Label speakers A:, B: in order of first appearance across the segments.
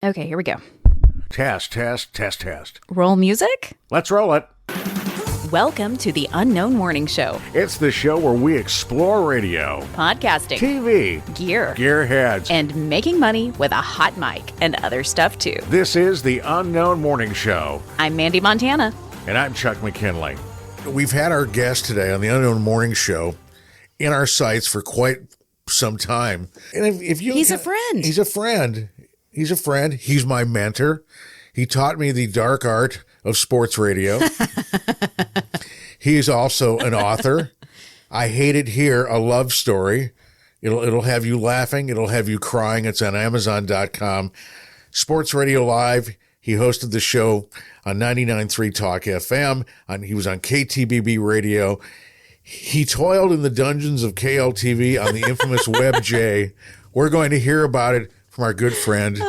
A: Okay, here we go.
B: Test.
A: Roll music?
B: Let's roll it.
A: Welcome to the Unknown Morning Show.
B: It's the show where we explore radio,
A: Podcasting,
B: TV,
A: gear,
B: gearheads,
A: and making money with a hot mic and other stuff too.
B: This is the Unknown Morning Show.
A: I'm Mandee Montana.
B: And I'm Chuck McKinley.
C: We've had our guest today on the Unknown Morning Show in our sights for quite some time. And if you,
A: He's a friend.
C: He's a friend. He's a friend. He's my mentor. He taught me the dark art of sports radio. He's also an author. I Hate It Here, a love story. It'll have you laughing. It'll have you crying. It's on Amazon.com. Sports Radio Live. He hosted the show on 99.3 Talk FM. He was on KTBB Radio. He toiled in the dungeons of KLTV on the infamous Web J. We're going to hear about it from our good friend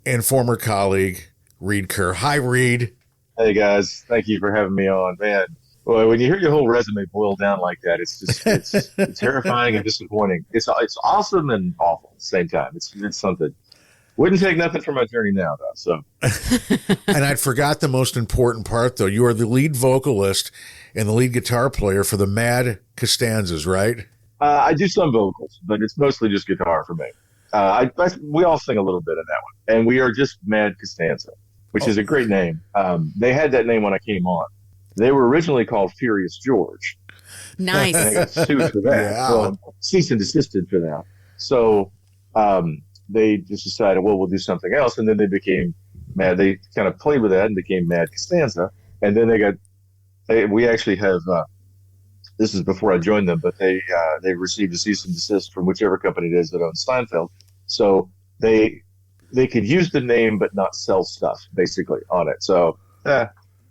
C: and former colleague, Reid Kerr. Hi, Reid.
D: Hey, guys. Thank you for having me on. Man, well, when you hear your whole resume boil down like that, it's just it's terrifying and disappointing. It's awesome and awful at the same time. It's something. Wouldn't take nothing from my journey now, though. So,
C: And I forgot the most important part, though. You are the lead vocalist and the lead guitar player for the Mad Costanzas, right?
D: I do some vocals, but it's mostly just guitar for me. We all sing a little bit of that one, and we are just Mad Costanza, which is a great name. They had that name when I came on. They were originally called Furious George.
A: Nice.
D: And they got sued for that.
C: Yeah.
D: Well, cease and desisted for that. So they just decided, well, we'll do something else, and then they became Mad. They kind of played with that and became Mad Costanza, and then we actually have. This is before I joined them, but they received a cease and desist from whichever company it is that owns Steinfeld. So they could use the name but not sell stuff basically on it. So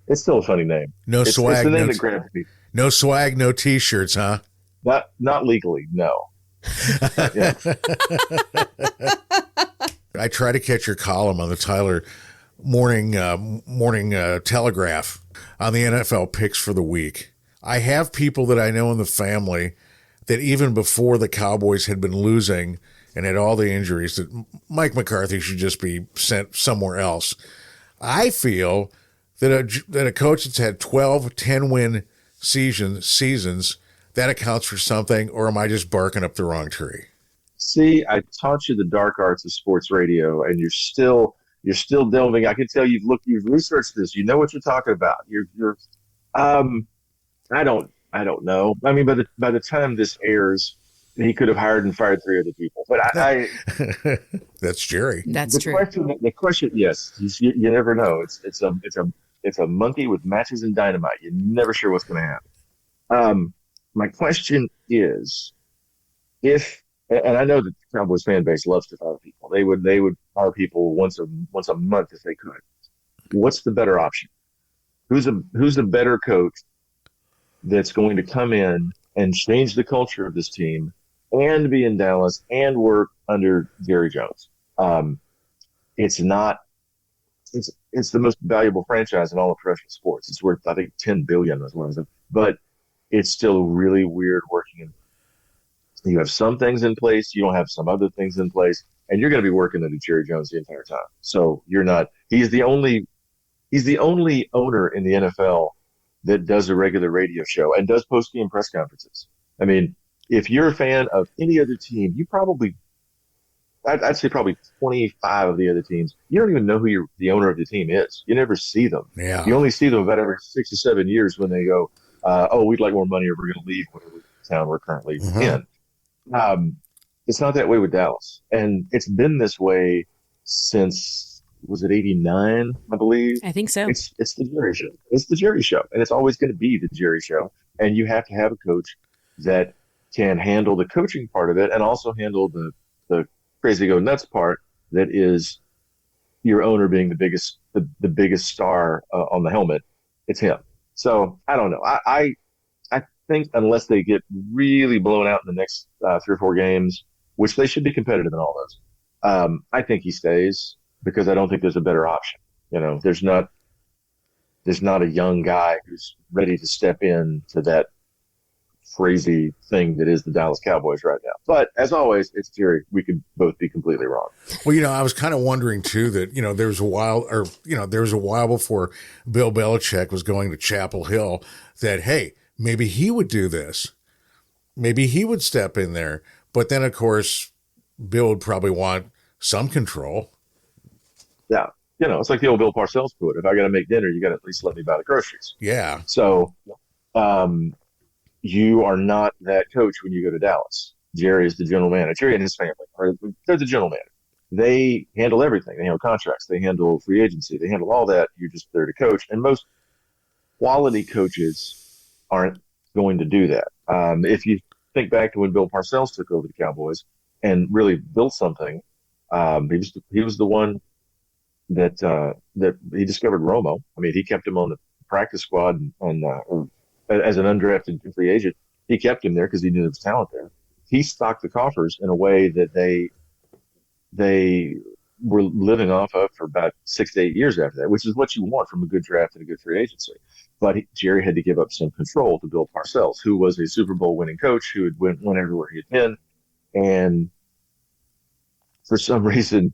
D: it's still a funny name.
C: No swag.
D: It's the name that grabs me.
C: No swag, no T-shirts, huh?
D: Not legally, no. Yeah.
C: I try to catch your column on the Tyler morning Telegraph on the NFL picks for the week. I have people that I know in the family that even before the Cowboys had been losing and had all the injuries, that Mike McCarthy should just be sent somewhere else. I feel that a coach that's had 12 10-win seasons, that accounts for something, or am I just barking up the wrong tree?
D: See, I taught you the dark arts of sports radio, and you're still delving. I can tell you've researched this. You know what you're talking about. I don't know. I mean, by the time this airs, he could have hired and fired 3 other people. But
C: That's Jerry.
A: That's true.
D: The question, yes, you never know. It's a monkey with matches and dynamite. You're never sure what's going to happen. My question is, and I know that the Cowboys fan base loves to fire people. They would fire people once a month if they could. What's the better option? Who's a better coach that's going to come in and change the culture of this team and be in Dallas and work under Jerry Jones? It's the most valuable franchise in all of professional sports. It's worth, I think, $10 billion as well. But it's still really weird working in. You have some things in place, you don't have some other things in place, and you're going to be working under Jerry Jones the entire time. So you're not. He's the only owner in the NFL that does a regular radio show and does post-game press conferences. I mean, if you're a fan of any other team, I'd say probably 25 of the other teams, you don't even know who the owner of the team is. You never see them.
C: Yeah.
D: You only see them about every 6 or 7 years when they go, we'd like more money or we're going to leave whatever town we're currently in. It's not that way with Dallas. And it's been this way since, was it 89, I believe?
A: I think so.
D: It's the Jerry Show. It's the Jerry Show. And it's always going to be the Jerry Show. And you have to have a coach that can handle the coaching part of it and also handle the crazy go nuts part that is your owner being the biggest star on the helmet. It's him. So I don't know. I think unless they get really blown out in the next 3 or 4 games, which they should be competitive in all those, I think he stays because I don't think there's a better option. You know, there's not a young guy who's ready to step in to that crazy thing that is the Dallas Cowboys right now. But as always, it's Jerry. We could both be completely wrong.
C: Well, I was kind of wondering too that, there was a while before Bill Belichick was going to Chapel Hill that, hey, maybe he would do this. Maybe he would step in there. But then, of course, Bill would probably want some control.
D: Yeah. It's like the old Bill Parcells quote. If I got to make dinner, you got to at least let me buy the groceries.
C: Yeah.
D: So, you are not that coach when you go to Dallas. Jerry is the general manager. Jerry and his family they're the general manager. They handle everything. They handle contracts. They handle free agency. They handle all that. You're just there to coach. And most quality coaches aren't going to do that. If you think back to when Bill Parcells took over the Cowboys and really built something, he was the one that he discovered Romo. I mean, he kept him on the practice squad and as an undrafted free agent. He kept him there because he knew there was talent there. He stocked the coffers in a way that they were living off of for about 6 to 8 years after that, which is what you want from a good draft and a good free agency. But Jerry had to give up some control to Bill Parcells, who was a Super Bowl winning coach who had went everywhere he had been. And for some reason,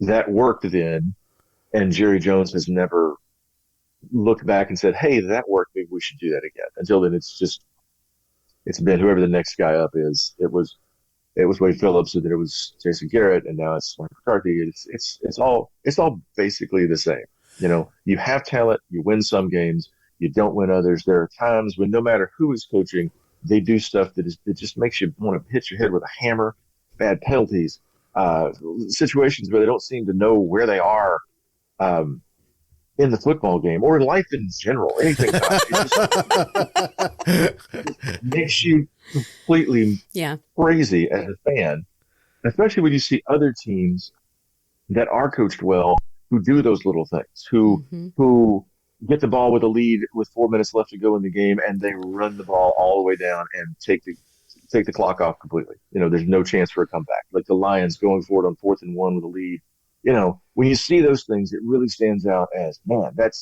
D: that worked then. And Jerry Jones has never looked back and said, hey, that worked. Maybe we should do that again. Until then, it's been whoever the next guy up is. It was Wade Phillips, and then it was Jason Garrett, and now it's Mike McCarthy. It's all basically the same. You have talent, you win some games, you don't win others. There are times when no matter who is coaching, they do stuff that just makes you want to hit your head with a hammer. Bad penalties, situations where they don't seem to know where they are in the football game or in life in general. Anything it just makes you completely crazy as a fan, especially when you see other teams that are coached well who do those little things, who get the ball with a lead with 4 minutes left to go in the game, and they run the ball all the way down and take the clock off completely. There's no chance for a comeback. Like the Lions going forward on 4th and 1 with a lead. When you see those things, it really stands out as, man, that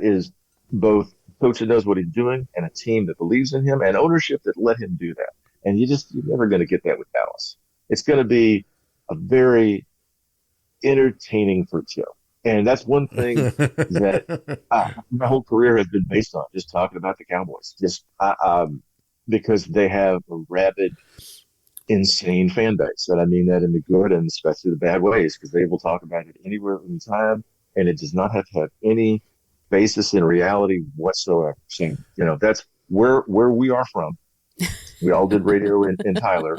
D: is both a coach that knows what he's doing and a team that believes in him and ownership that let him do that. And you're never going to get that with Dallas. It's going to be a very entertaining fruit show. And that's one thing that my whole career has been based on, just talking about the Cowboys, because they have a rabid, insane fan base. And I mean that in the good and especially the bad ways, because they will talk about it anywhere, anytime, and it does not have to have any basis in reality whatsoever. So, that's where we are from. We all did radio in Tyler,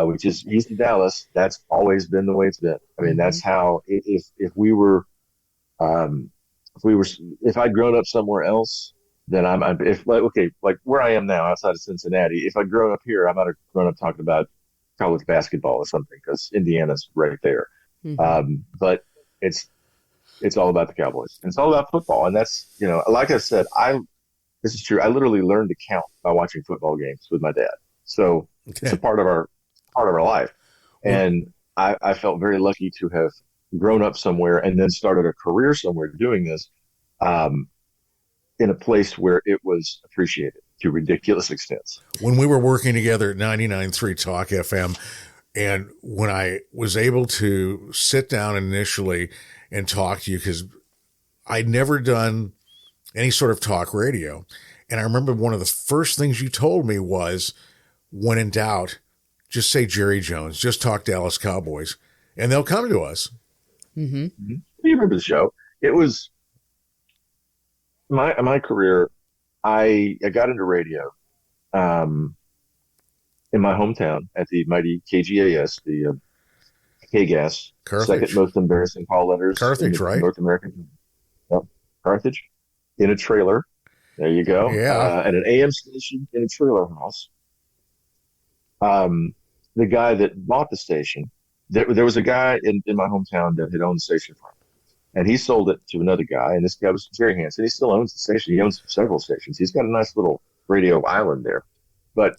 D: which is east of Dallas. That's always been the way it's been. I mean, that's how, if I'd grown up somewhere else, then like where I am now outside of Cincinnati, if I'd grown up here, I might have grown up talking about college basketball or something, because Indiana's right there. But it's all about the Cowboys. And it's all about football. And that's, like I said, this is true. I literally learned to count by watching football games with my dad. So it's a part of our life. And I felt very lucky to have grown up somewhere and then started a career somewhere doing this, in a place where it was appreciated to ridiculous extents.
C: When we were working together at 99.3 Talk FM, and when I was able to sit down initially and talk to you, because I'd never done any sort of talk radio. And I remember one of the first things you told me was, when in doubt, just say Jerry Jones, just talk Dallas Cowboys, and they'll come to us.
D: You remember the show? It was my career. I got into radio in my hometown at the mighty KGAS, the KGAS, second most embarrassing call letters.
C: Carthage, right?
D: North American. Yep. Carthage, in a trailer. There you go.
C: Yeah.
D: At an AM station in a trailer house. The guy that bought the station, there was a guy in my hometown that had owned the station for him. And he sold it to another guy, and this guy was Jerry Hansen. He still owns the station. He owns several stations. He's got a nice little radio island there. But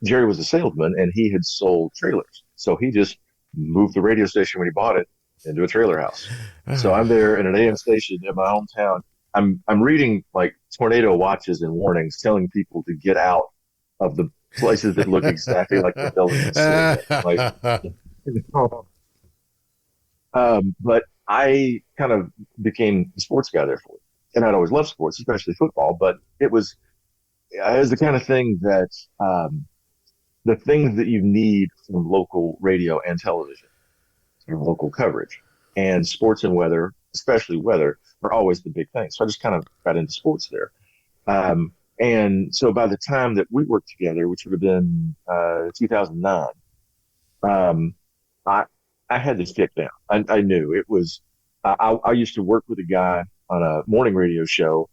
D: Jerry was a salesman, and he had sold trailers. So he just moved the radio station when he bought it into a trailer house. So I'm there in an AM station in my hometown. I'm reading like tornado watches and warnings, telling people to get out of the places that look exactly like the building it's sitting in. Like, but I kind of became the sports guy there for it. And I'd always loved sports, especially football, but it was the kind of thing that, the things that you need from local radio and television, your local coverage, and sports and weather, especially weather, are always the big things. So I just kind of got into sports there. And so by the time that we worked together, which would have been 2009, um, I I had this kick down. I knew it was. I used to work with a guy on a morning radio show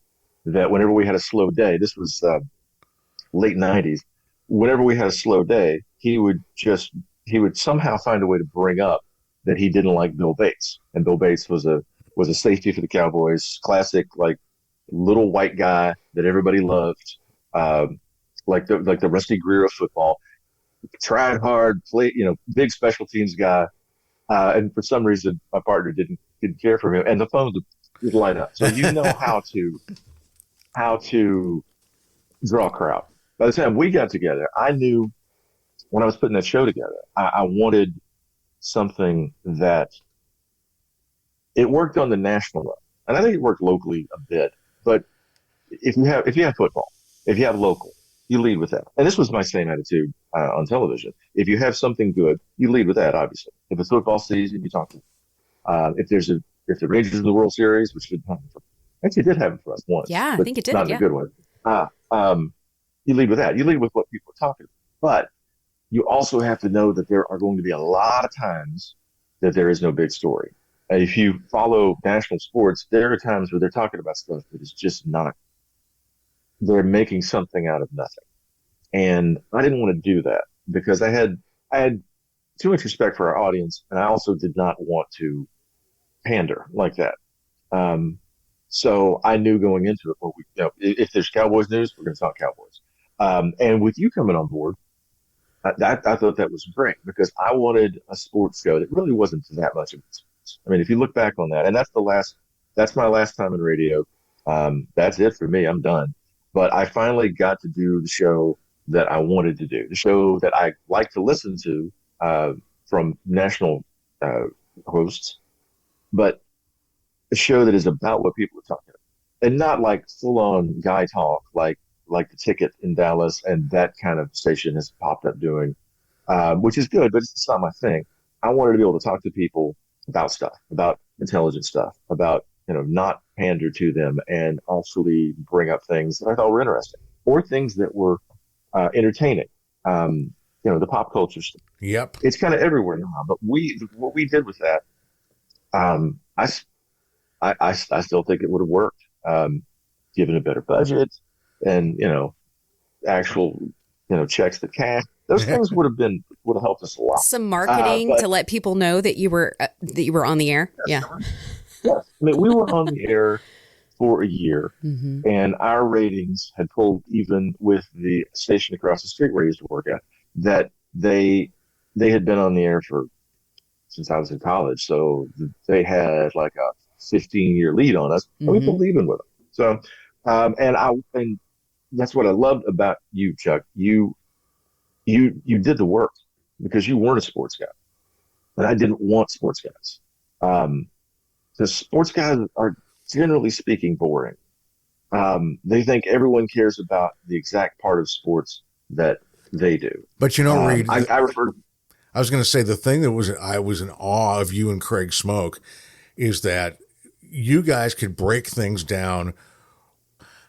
D: that whenever we had a slow day, this was late '90s. Whenever we had a slow day, he would somehow find a way to bring up that he didn't like Bill Bates, and Bill Bates was a safety for the Cowboys, classic like little white guy that everybody loved, like the Rusty Greer of football. Tried hard, play, big special teams guy, and for some reason my partner didn't care for him, and the phone would light up. So you know how to draw a crowd. By the time we got together, I knew when I was putting that show together, I wanted something that it worked on the national level, and I think it worked locally a bit. But if you have football, if you have local, you lead with that. And this was my same attitude on television. If you have something good, you lead with that. Obviously, if it's football season, you talk to them. If the Rangers in the World Series, which actually did happen for us once,
A: Yeah, I think it did.
D: not in
A: Yeah.
D: a good one. You lead with that. You lead with what people are talking about. But you also have to know that there are going to be a lot of times that there is no big story. If you follow national sports, there are times where they're talking about stuff that is just not. They're making something out of nothing, and I didn't want to do that because I had too much respect for our audience, and I also did not want to pander like that. So I knew going into it, well, if there's Cowboys news, we're going to talk Cowboys. And with you coming on board, I thought that was great because I wanted a sports show that really wasn't that much of sports. I mean, if you look back on that, and that's my last time in radio. That's it for me. I'm done. But I finally got to do the show that I wanted to do, the show that I like to listen to from national hosts, but a show that is about what people are talking about, and not like full on guy talk like the Ticket in Dallas and that kind of station has popped up doing, which is good, but it's not my thing. I wanted to be able to talk to people about stuff, about intelligent stuff, about not pander to them, and actually bring up things that I thought were interesting or things that were entertaining. The pop culture stuff.
C: Yep.
D: It's kind of everywhere now, but what we did with that, I still think it would have worked, given a better budget and actual checks to cash. Those things would have helped us a lot.
A: Some marketing to let people know that you were on the air.
D: Yes,
A: Yeah.
D: yes. I mean, we were on the air for a year, and our ratings had pulled even with the station across the street where I used to work at. That they had been on the air since I was in college, so they had like a 15-year lead on us, and we pulled even with them. So, and that's what I loved about you, Chuck. You did the work because you weren't a sports guy, and I didn't want sports guys. Because sports guys are generally speaking boring. They think everyone cares about the exact part of sports that they do.
C: But Reid,
D: I refer.
C: I was going to say the thing that I was in awe of you and Craig Smoke is that you guys could break things down.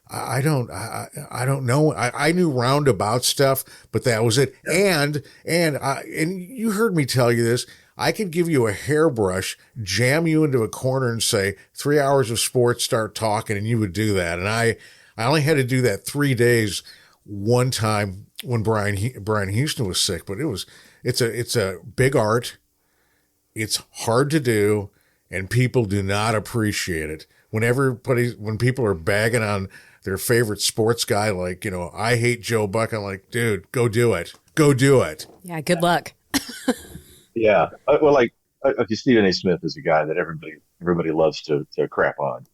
C: I don't know. I knew roundabout stuff, but that was it. And you heard me tell you this. I could give you a hairbrush, jam you into a corner and say 3 hours of sports, start talking, and you would do that. And I only had to do that 3 days one time when Brian Houston was sick, but it's a big art. It's hard to do, and people do not appreciate it. When people are bagging on their favorite sports guy, like, I hate Joe Buck, I'm like, dude, go do it. Go do it.
A: Yeah. Good luck.
D: Yeah. Okay, Stephen A. Smith is a guy that everybody loves to crap on.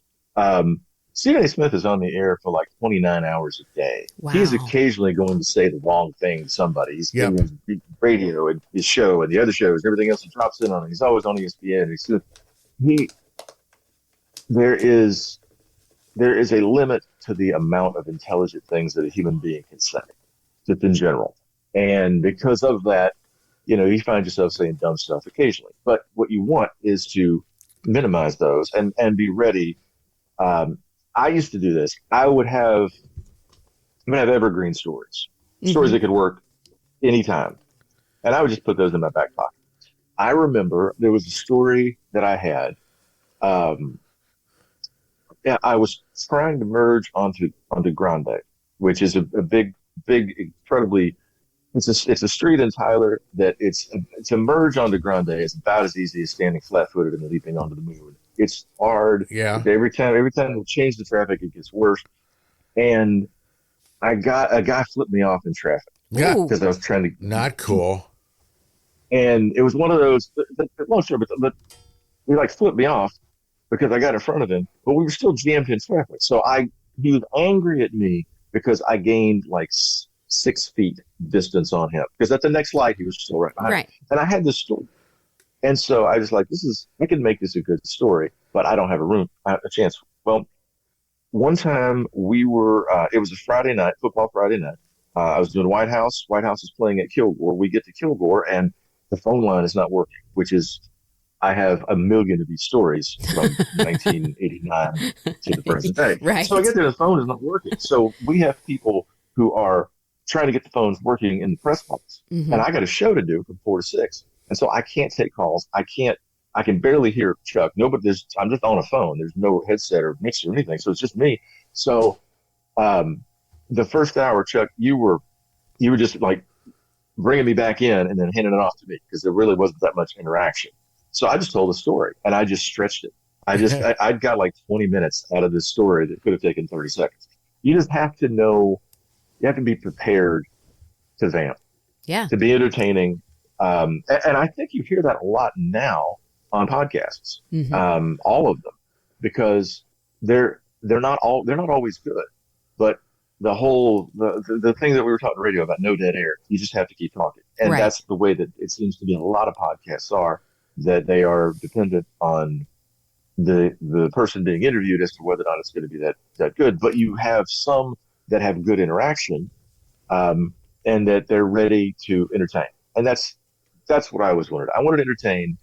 D: Stephen A. Smith is on the air for like 29 hours a day.
A: Wow.
D: He's occasionally going to say the wrong thing to somebody. He's
C: Yep.
D: doing his radio and his show and the other shows, everything else he drops in on. He's always on ESPN. He there is a limit to the amount of intelligent things that a human being can say, just in general. And because of that, you find yourself saying dumb stuff occasionally. But what you want is to minimize those and be ready. I used to do this. I would have evergreen stories, stories that could work anytime. And I would just put those in my back pocket. I remember there was a story that I had. I was trying to merge onto Grande, which is a big, incredibly. It's a street in Tyler that to merge onto Grande is about as easy as standing flat-footed and leaping onto the moon. It's hard.
C: Yeah.
D: Every time we change the traffic, it gets worse. And a guy flipped me off in traffic.
C: Yeah.
D: Because I was trying to.
C: Not cool.
D: And it was one of those. Long story, but he flipped me off because I got in front of him, but we were still jammed in traffic. So he was angry at me because I gained 6 feet distance on him, because at the next light he was still right behind me. And I had this story, and so I was like, I can make this a good story, but I don't have a chance. Well, one time we were it was a Friday night, football Friday night. I was doing White House is playing at Kilgore. We get to Kilgore and the phone line is not working, which is, I have a million of these stories from 1989 to the present day.
A: Right.
D: So I get there, the phone is not working. So we have people who are trying to get the phones working in the press box.
A: Mm-hmm.
D: And I got a show to do from 4 to 6. And so I can't take calls. I can barely hear Chuck. I'm just on a phone. There's no headset or mixer or anything. So it's just me. So the first hour, Chuck, you were just bringing me back in and then handing it off to me, because there really wasn't that much interaction. So I just told a story and I just stretched it. I'd got 20 minutes out of this story that could have taken 30 seconds. You just have to know. You have to be prepared to vamp, to be entertaining. And I think you hear that a lot now on podcasts, all of them, because they're not always good. But the thing that we were talking on the radio about, no dead air, you just have to keep talking. And that's the way that it seems to be a lot of podcasts are, that they are dependent on the person being interviewed as to whether or not it's going to be that good. But you have some that have good interaction, and that they're ready to entertain. And that's what I always wanted. I wanted to entertain,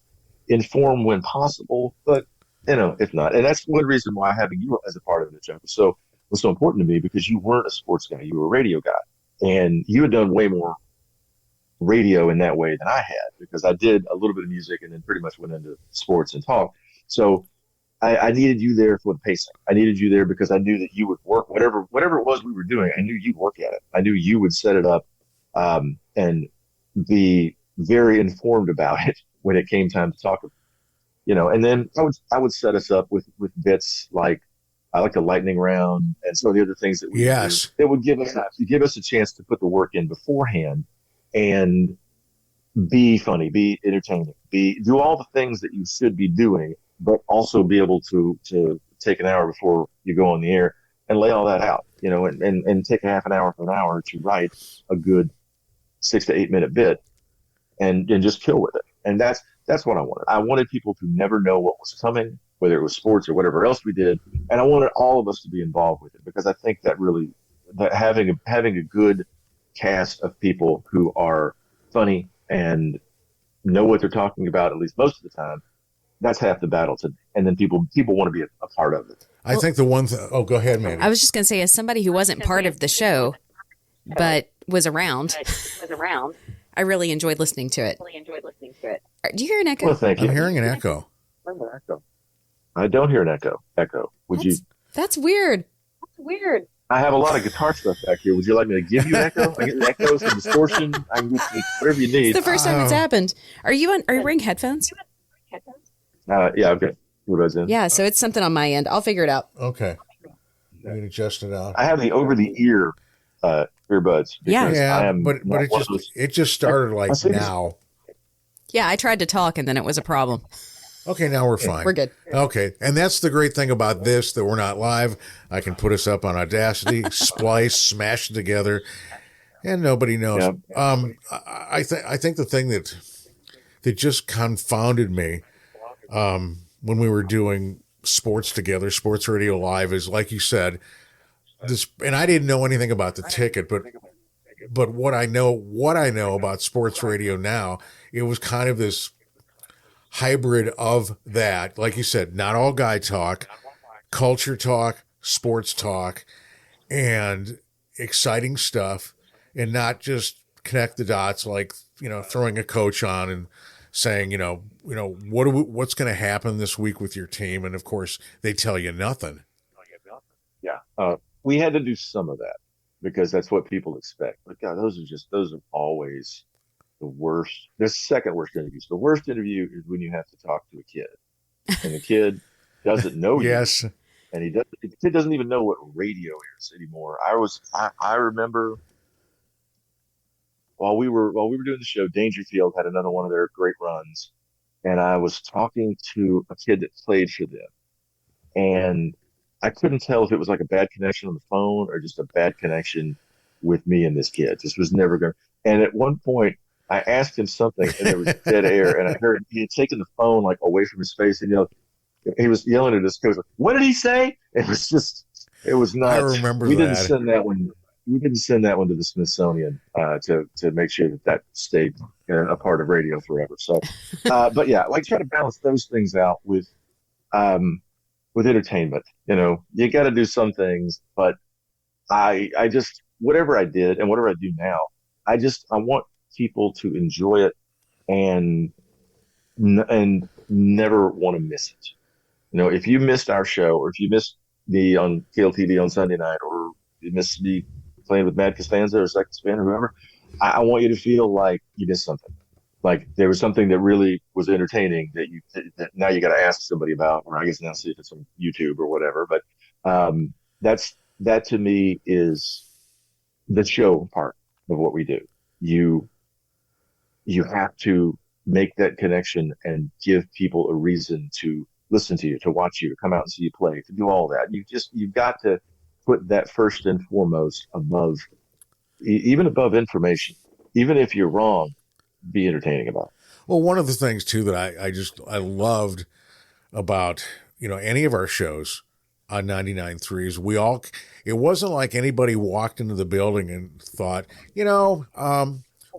D: inform when possible, but if not. And that's one reason why having you as a part of the show was so important to me, because you weren't a sports guy, you were a radio guy, and you had done way more radio in that way than I had, because I did a little bit of music and then pretty much went into sports and talk. So I needed you there for the pacing. I needed you there because I knew that you would work whatever it was we were doing. I knew you'd work at it. I knew you would set it up and be very informed about it when it came time to talk. And then I would set us up with bits like, I like the lightning round and some of the other things that we do. It would give us a chance to put the work in beforehand and be funny, be entertaining, do all the things that you should be doing, but also be able to take an hour before you go on the air and lay all that out, and take a half an hour to an hour to write a good 6 to 8 minute bit and just kill with it. And that's what I wanted. I wanted people to never know what was coming, whether it was sports or whatever else we did. And I wanted all of us to be involved with it, because I think that having a good cast of people who are funny and know what they're talking about, at least most of the time, that's half the battle today. And then people want to be a part of it.
C: I think the one oh, go ahead, Mandee.
A: I was just going to say, as somebody who wasn't part of the show, but was around, I really enjoyed listening to it. Do you hear an echo?
D: Well, thank you.
C: I'm hearing an echo.
D: I don't hear an echo.
A: That's weird.
D: I have a lot of guitar stuff back here. Would you like me to give you an echo? I get an echo, some distortion. I can get whatever you need.
A: It's the first time it's happened. Are you wearing headphones?
D: Yeah, I've got earbuds in.
A: Yeah, so it's something on my end. I'll figure it out.
C: Okay. You can adjust it out.
D: I have the over-the-ear earbuds.
A: Yeah,
C: but it just started now.
A: Yeah, I tried to talk and then it was a problem.
C: Okay, now we're fine.
A: We're good.
C: Okay, and that's the great thing about this, that we're not live. I can put us up on Audacity, splice, smash it together, and nobody knows.
D: Yep.
C: I think the thing that just confounded me when we were doing sports together, Sports Radio Live, is like you said, this, and I didn't know anything about the ticket, but what I know about sports radio now, it was kind of this hybrid of that. Like you said, not all guy talk, culture talk, sports talk, and exciting stuff, and not just connect the dots like, throwing a coach on and saying, what's going to happen this week with your team. And of course they tell you nothing.
D: Yeah. We had to do some of that because that's what people expect. But God, those are always the worst. The second worst interviews. The worst interview is when you have to talk to a kid, and the kid doesn't know
C: Yes.
D: you, and the kid doesn't even know what radio is anymore. I remember while we were doing the show, Dangerfield had another one of their great runs, and I was talking to a kid that played for them, and I couldn't tell if it was like a bad connection on the phone or just a bad connection with me and this kid. This was never going. And at one point, I asked him something, and there was dead air, and I heard he had taken the phone like away from his face, and he was yelling at his coach, "What did he say?" It was not.
C: I remember
D: we
C: that.
D: didn't send that one. We didn't send that one to the Smithsonian to make sure that stayed a part of radio forever. So, but yeah, like try to balance those things out with entertainment. You got to do some things, but I just, whatever I did and whatever I do now, I want people to enjoy it and never want to miss it. If you missed our show, or if you missed me on KLTV on Sunday night, or you missed me playing with Matt Costanza or Second Spin or whoever, I want you to feel like you missed something. Like there was something that really was entertaining that now you got to ask somebody about, or I guess now see if it's on YouTube or whatever. But that to me is the show part of what we do. You have to make that connection and give people a reason to listen to you, to watch you, to come out and see you play, to do all that. You've got to put that first and foremost above, even above information. Even if you're wrong, be entertaining about it.
C: Well, one of the things too that I loved about, any of our shows on 99.3 is it wasn't like anybody walked into the building and thought, we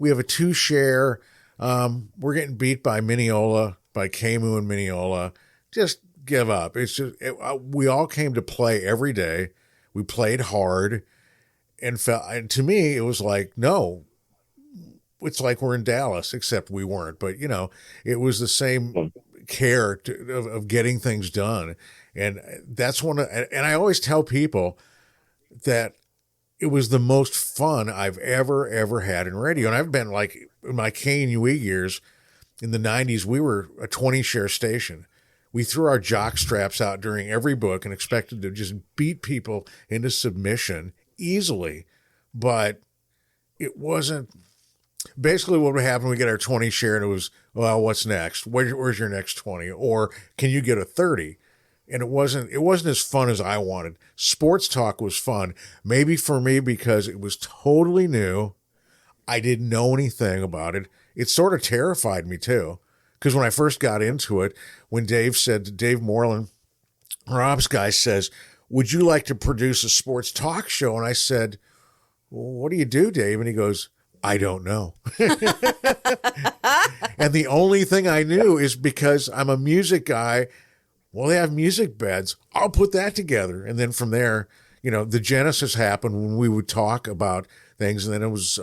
C: have a 2-share. We're getting beat by Mineola, by Camu and Mineola. Just give up. It's just, we all came to play every day. We played hard, and to me, it was like, no, it's like we're in Dallas, except we weren't. But, it was the same care of getting things done. And that's and I always tell people that it was the most fun I've ever had in radio. And I've been like, in my KNUE years in the 90s, we were a 20-share station. We threw our jock straps out during every book and expected to just beat people into submission easily. But it wasn't. Basically what would happen, we get our 20 share and it was, well, what's next? Where's your next 20? Or can you get a 30? And it wasn't as fun as I wanted. Sports talk was fun. Maybe for me because it was totally new. I didn't know anything about it. It sort of terrified me too. Because when I first got into it, when Dave Moreland, Rob's guy says, would you like to produce a sports talk show? And I said, well, what do you do, Dave? And he goes, I don't know. And the only thing I knew is because I'm a music guy. Well, they have music beds. I'll put that together. And then from there, the genesis happened when we would talk about things. And then it was,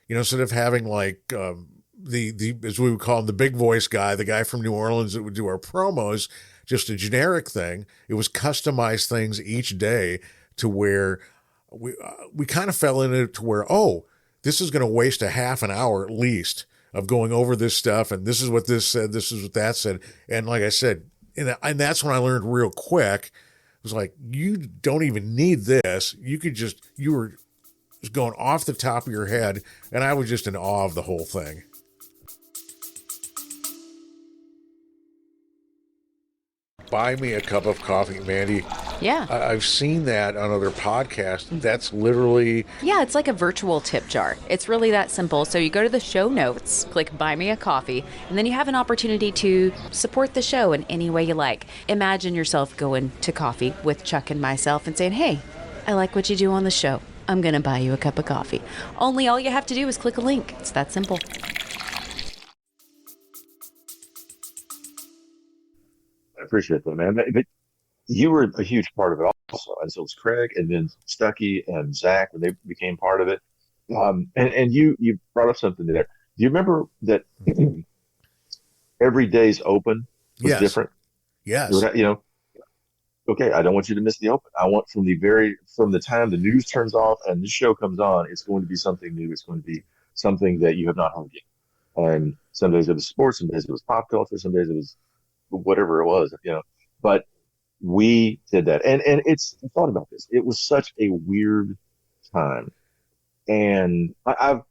C: instead of having like the as we would call him, the big voice guy, the guy from New Orleans that would do our promos, just a generic thing. It was customized things each day to where we kind of fell into it to where, this is going to waste a half an hour at least of going over this stuff. And this is what this said. This is what that said. And like I said, and that's when I learned real quick. It was like, you don't even need this. You were just going off the top of your head. And I was just in awe of the whole thing. buy me a cup of coffee, Mandee.
A: Yeah.
C: I've seen that on other podcasts. That's literally...
A: Yeah, it's like a virtual tip jar. It's really that simple. So you go to the show notes, click Buy Me a Coffee, and then you have an opportunity to support the show in any way you like. Imagine yourself going to coffee with Chuck and myself and saying, hey, I like what you do on the show. I'm going to buy you a cup of coffee. Only all you have to do is click a link. It's that simple.
D: I appreciate that, man. But you were a huge part of it also, and so was Craig, and then Stuckey and Zach when they became part of it. And you brought up something there. Do you remember that every day's open was
C: Yes.
D: different?
C: Yes.
D: You know, okay, I don't want you to miss the open. I want from the time the news turns off and this show comes on, it's going to be something new. It's going to be something that you have not heard yet. And some days it was sports, some days it was pop culture, some days it was whatever it was, But we did that. And I thought about this. It was such a weird time. And I've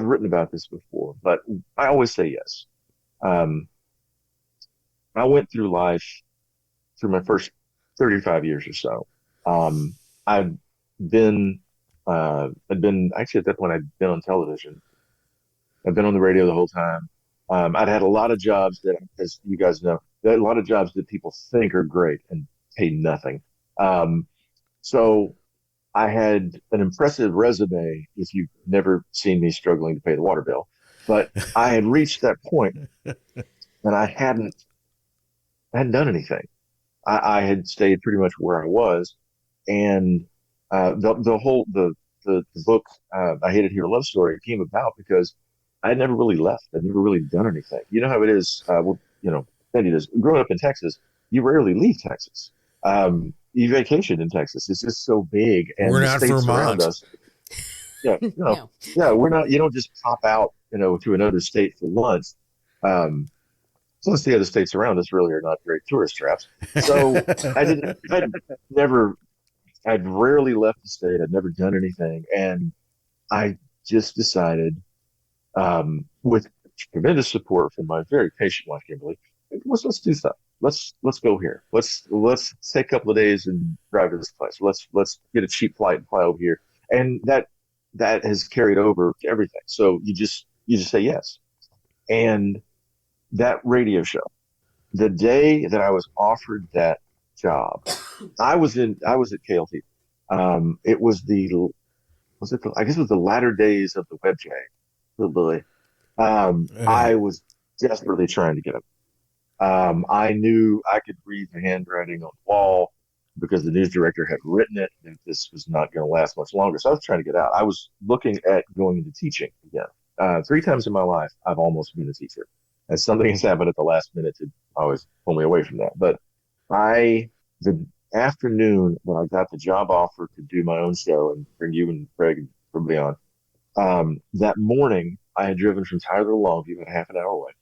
D: written about this before, but I always say yes. I went through life through my first 35 years or so. I'd been actually at that point I'd been on television. I've been on the radio the whole time. I'd had a lot of jobs that, as you guys know, a lot of jobs that people think are great and pay nothing. So I had an impressive resume if you've never seen me struggling to pay the water bill. But I had reached that point and I hadn't done anything. I had stayed pretty much where I was. And the book, I Hate It Here, Love Story, came about because I had never really left. I'd never really done anything. You know how it is, Sandy does. Growing up in Texas, you rarely leave Texas. You vacation in Texas. It's just so big. And
C: we're
D: the
C: not
D: states around
C: Vermont.
D: us. Yeah,
A: No.
D: yeah, we're not. You don't just pop out, to another state for lunch. Plus, the other states around us really are not great tourist traps. So I'd rarely left the state. I'd never done anything, and I just decided, with tremendous support from my very patient wife, Kimberly, let's do stuff. Let's go here. Let's take a couple of days and drive to this place. Let's get a cheap flight and fly over here, and that has carried over to everything. So you just say yes, and that radio show, the day that I was offered that job, I was at KLT. It was I guess it was the latter days of the WebJ. I was desperately trying to get it. I knew I could read the handwriting on the wall because the news director had written it, and this was not going to last much longer. So I was trying to get out. I was looking at going into teaching again. 3 times in my life, I've almost been a teacher. And something has happened at the last minute to always pull me away from that. But the afternoon when I got the job offer to do my own show and bring you and Craig and everybody on, that morning I had driven from Tyler to Longview, about half an hour away,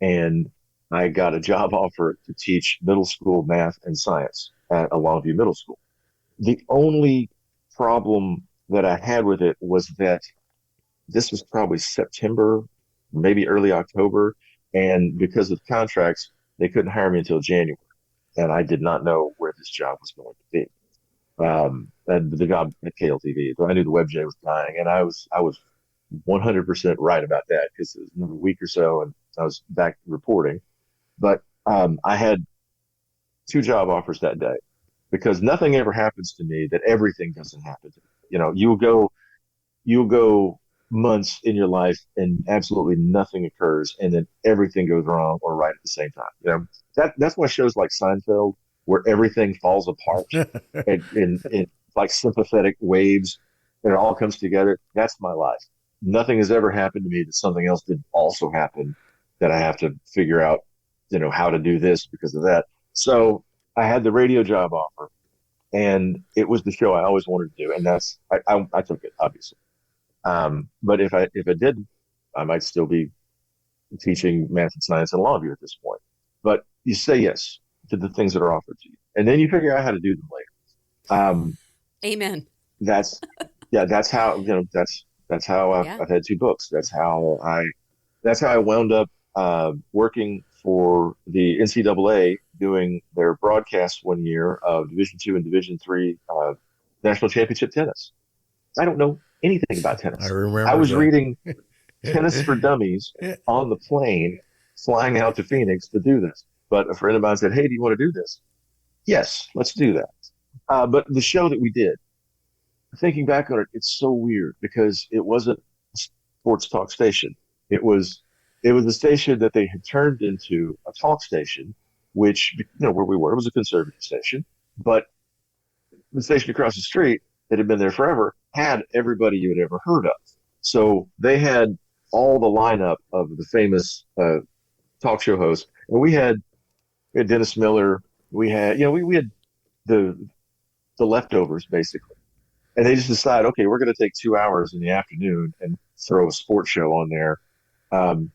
D: and I got a job offer to teach middle school math and science at a Longview middle school. The only problem that I had with it was that this was probably September, maybe early October. And because of contracts, they couldn't hire me until January. And I did not know where this job was going to be. And the job at KLTV. So I knew the WebJ was dying. And I was 100% right about that because it was another week or so and I was back reporting. But I had 2 job offers that day because nothing ever happens to me that everything doesn't happen to me. You'll go months in your life and absolutely nothing occurs and then everything goes wrong or right at the same time. That's why shows like Seinfeld, where everything falls apart in like sympathetic waves and it all comes together. That's my life. Nothing has ever happened to me that something else did also happen that I have to figure out, how to do this because of that. So I had the radio job offer and it was the show I always wanted to do. And I took it, obviously. But if I didn't, I might still be teaching math and science in Longview at this point. But you say yes to the things that are offered to you, and then you figure out how to do them later.
A: Amen.
D: That's how that's how I've had 2 books. That's how I wound up working for the NCAA doing their broadcast one year of Division II and Division III national championship tennis. I don't know anything about
C: I
D: tennis. I
C: remember
D: was
C: that.
D: reading Tennis for Dummies on the plane flying out to Phoenix to do this. But a friend of mine said, "Hey, do you want to do this?" Yes, let's do that. But the show that we did, thinking back on it, it's so weird because it wasn't a sports talk station. It was a station that they had turned into a talk station, which where we were, it was a conservative station, but the station across the street that had been there forever had everybody you had ever heard of. So they had all the lineup of the famous talk show hosts, and we had Dennis Miller, we had we had the leftovers basically. And they just decide, okay, we're going to take 2 hours in the afternoon and throw a sports show on there. Um,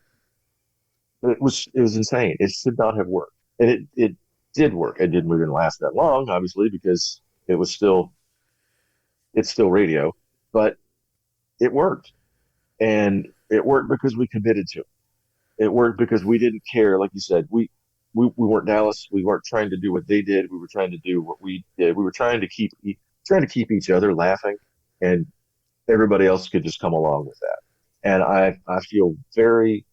D: it was insane. It should not have worked, and it did work. It didn't last that long, obviously, because it's still radio, but it worked, and it worked because we committed to it. It worked because we didn't care, like you said. We weren't Dallas. We weren't trying to do what they did. We were trying to do what we did. We were trying to keep each other laughing, and everybody else could just come along with that. And I feel very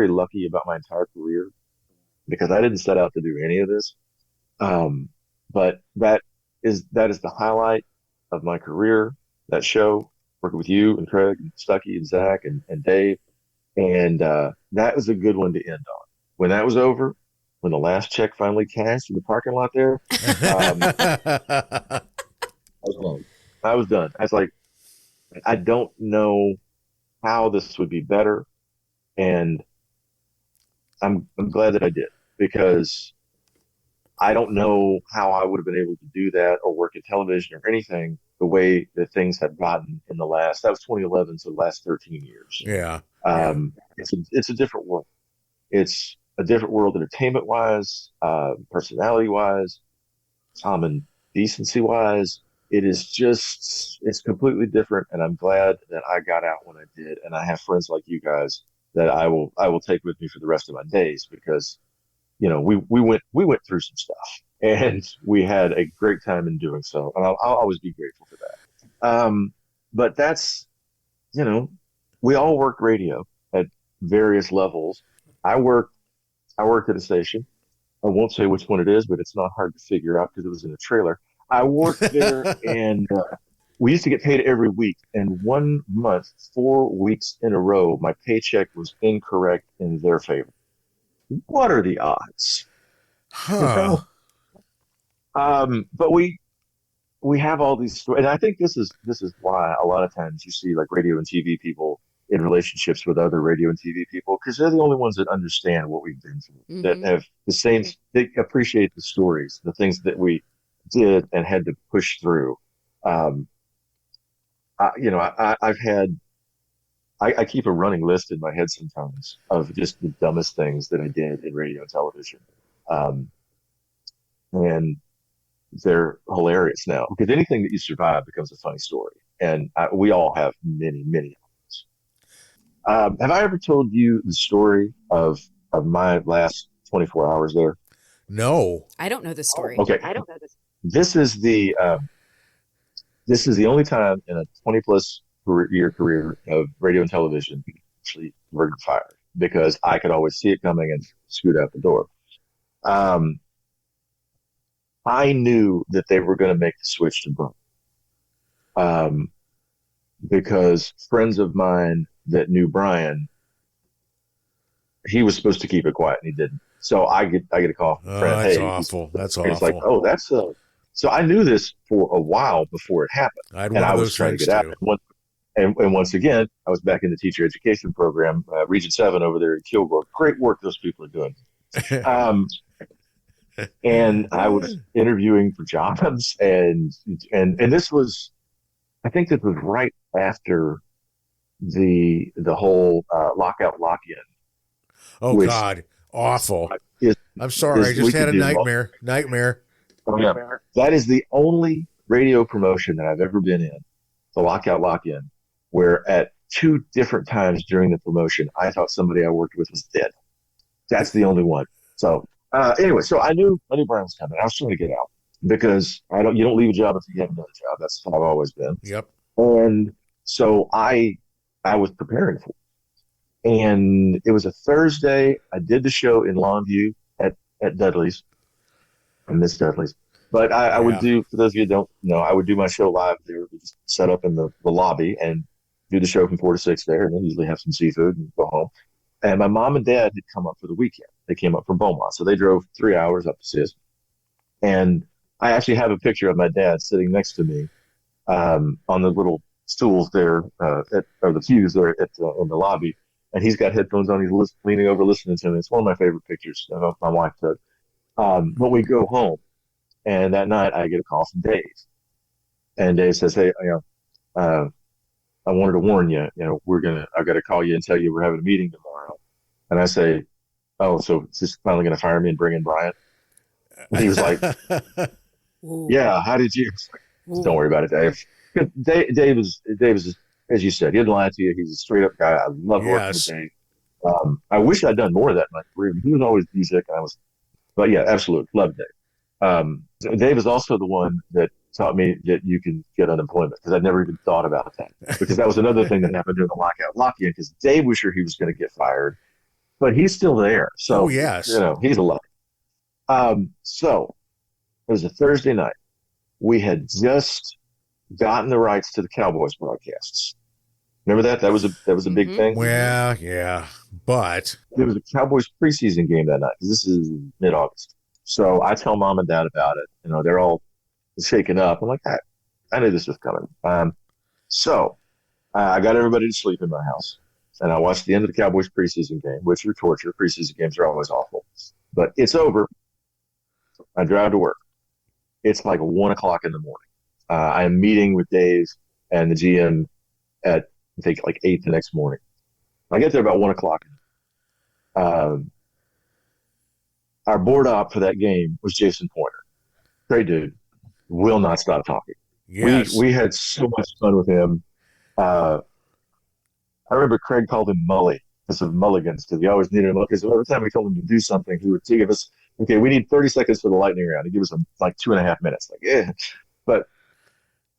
D: lucky about my entire career because I didn't set out to do any of this. But that is the highlight of my career. That show, working with you and Craig and Stuckey and Zach and Dave, and that was a good one to end on. When that was over, when the last check finally cashed in the parking lot there, I was done. I was done. I was like, I don't know how this would be better, and I'm glad that I did because I don't know how I would have been able to do that or work in television or anything the way that things have gotten in the last. That was 2011, so the last 13 years.
C: Yeah.
D: It's a different world. It's a different world, entertainment wise, personality wise, common decency wise. It's completely different, and I'm glad that I got out when I did, and I have friends like you guys that I will take with me for the rest of my days because we went through some stuff, and we had a great time in doing so, and I'll always be grateful for that. But that's we all work radio at various levels. I worked at a station. I won't say which one it is, but it's not hard to figure out because it was in a trailer. I worked there, and we used to get paid every week. And 1 month, 4 weeks in a row, my paycheck was incorrect in their favor. What are the odds?
C: Huh.
D: But we have all these stories, and I think this is why a lot of times you see like radio and TV people in relationships with other radio and TV people because they're the only ones that understand what we've been through, that have the same. They appreciate the stories, the things that we did and had to push through. I keep a running list in my head sometimes of just the dumbest things that I did in radio and television. And they're hilarious now because anything that you survive becomes a funny story. And we all have many, many. Have I ever told you the story of my last 24 hours there?
C: No.
A: I don't know this story.
D: Okay. I don't know this. This is the only time in a 20-plus year career of radio and television actually were fired because I could always see it coming and scoot out the door. I knew that they were going to make the switch to Brian because friends of mine that knew Brian, he was supposed to keep it quiet and he didn't. So I get a call from a friend.
C: That's
D: hey,
C: awful. That's
D: awful. It's
C: awful.
D: like, oh, that's so I knew this for a while before it happened.
C: I had one of those
D: trying to
C: friends
D: get
C: too.
D: out. And once again, I was back in the teacher education program, Region 7 over there in Kilgore. Great work those people are doing. And I was interviewing for jobs, and this was, I think this was right after the whole lockout lock-in.
C: Oh God, awful! I'm sorry, I just had a nightmare.
D: Oh, yeah. That is the only radio promotion that I've ever been in, the lockout lock-in, where at 2 different times during the promotion, I thought somebody I worked with was dead. That's the only one. So Anyway, so I knew Brian was coming. I was trying to get out because you don't leave a job until you have another job. That's how I've always been.
C: Yep.
D: And so I was preparing for it. And it was a Thursday. I did the show in Longview at Dudley's. I miss Dudley's. But I would
C: Yeah.
D: do, for those of you who don't know, I would do my show live there. We just set up in the lobby and do the show from 4 to 6 there, and then usually have some seafood and go home. And my mom and dad had come up for the weekend. They came up from Beaumont. So they drove 3 hours up to see us. And I actually have a picture of my dad sitting next to me on the little stools there, or the pews there in the lobby. And he's got headphones on. He's leaning over listening to me. It's one of my favorite pictures my wife took. But we go home. And that night I get a call from Dave. And Dave says, "Hey, I wanted to warn you, I got to call you and tell you we're having a meeting tomorrow." And I say, "Oh, so it's just finally going to fire me and bring in Brian?" And he was like, "Yeah, how did you?" Don't worry about it, Dave. Dave is, as you said, he didn't lie to you. He's a straight up guy. I love working with
C: Yes.
D: Dave. I wish I'd done more of that in my career. He was always music, but yeah, absolutely, love Dave. So Dave is also the one that taught me that you can get unemployment, because I'd never even thought about that, because that was another thing that happened during the lock-in, because Dave was sure he was going to get fired, but he's still there. So,
C: Oh, yes.
D: he's alive. So it was a Thursday night. We had just gotten the rights to the Cowboys broadcasts. Remember that? That was a big thing.
C: Well, yeah, but
D: There was a Cowboys preseason game that night, because this is mid-August. So I tell mom and dad about it. They're all shaken up. I'm like, I knew this was coming. So I got everybody to sleep in my house, and I watched the end of the Cowboys preseason game, which are torture. Preseason games are always awful, but it's over. I drive to work. It's like 1 o'clock in the morning. I'm meeting with Dave and the GM at, I think, like 8 the next morning. I get there about 1 o'clock. Our board op for that game was Jason Pointer. Great dude. Will not stop talking.
C: yes.
D: We had so much fun with him. I remember Craig called him Mully because of mulligans, because he always needed him. Because every time we told him to do something, he would give us, okay, we need 30 seconds for the lightning round. He'd give us like 2.5 minutes. Like, yeah. But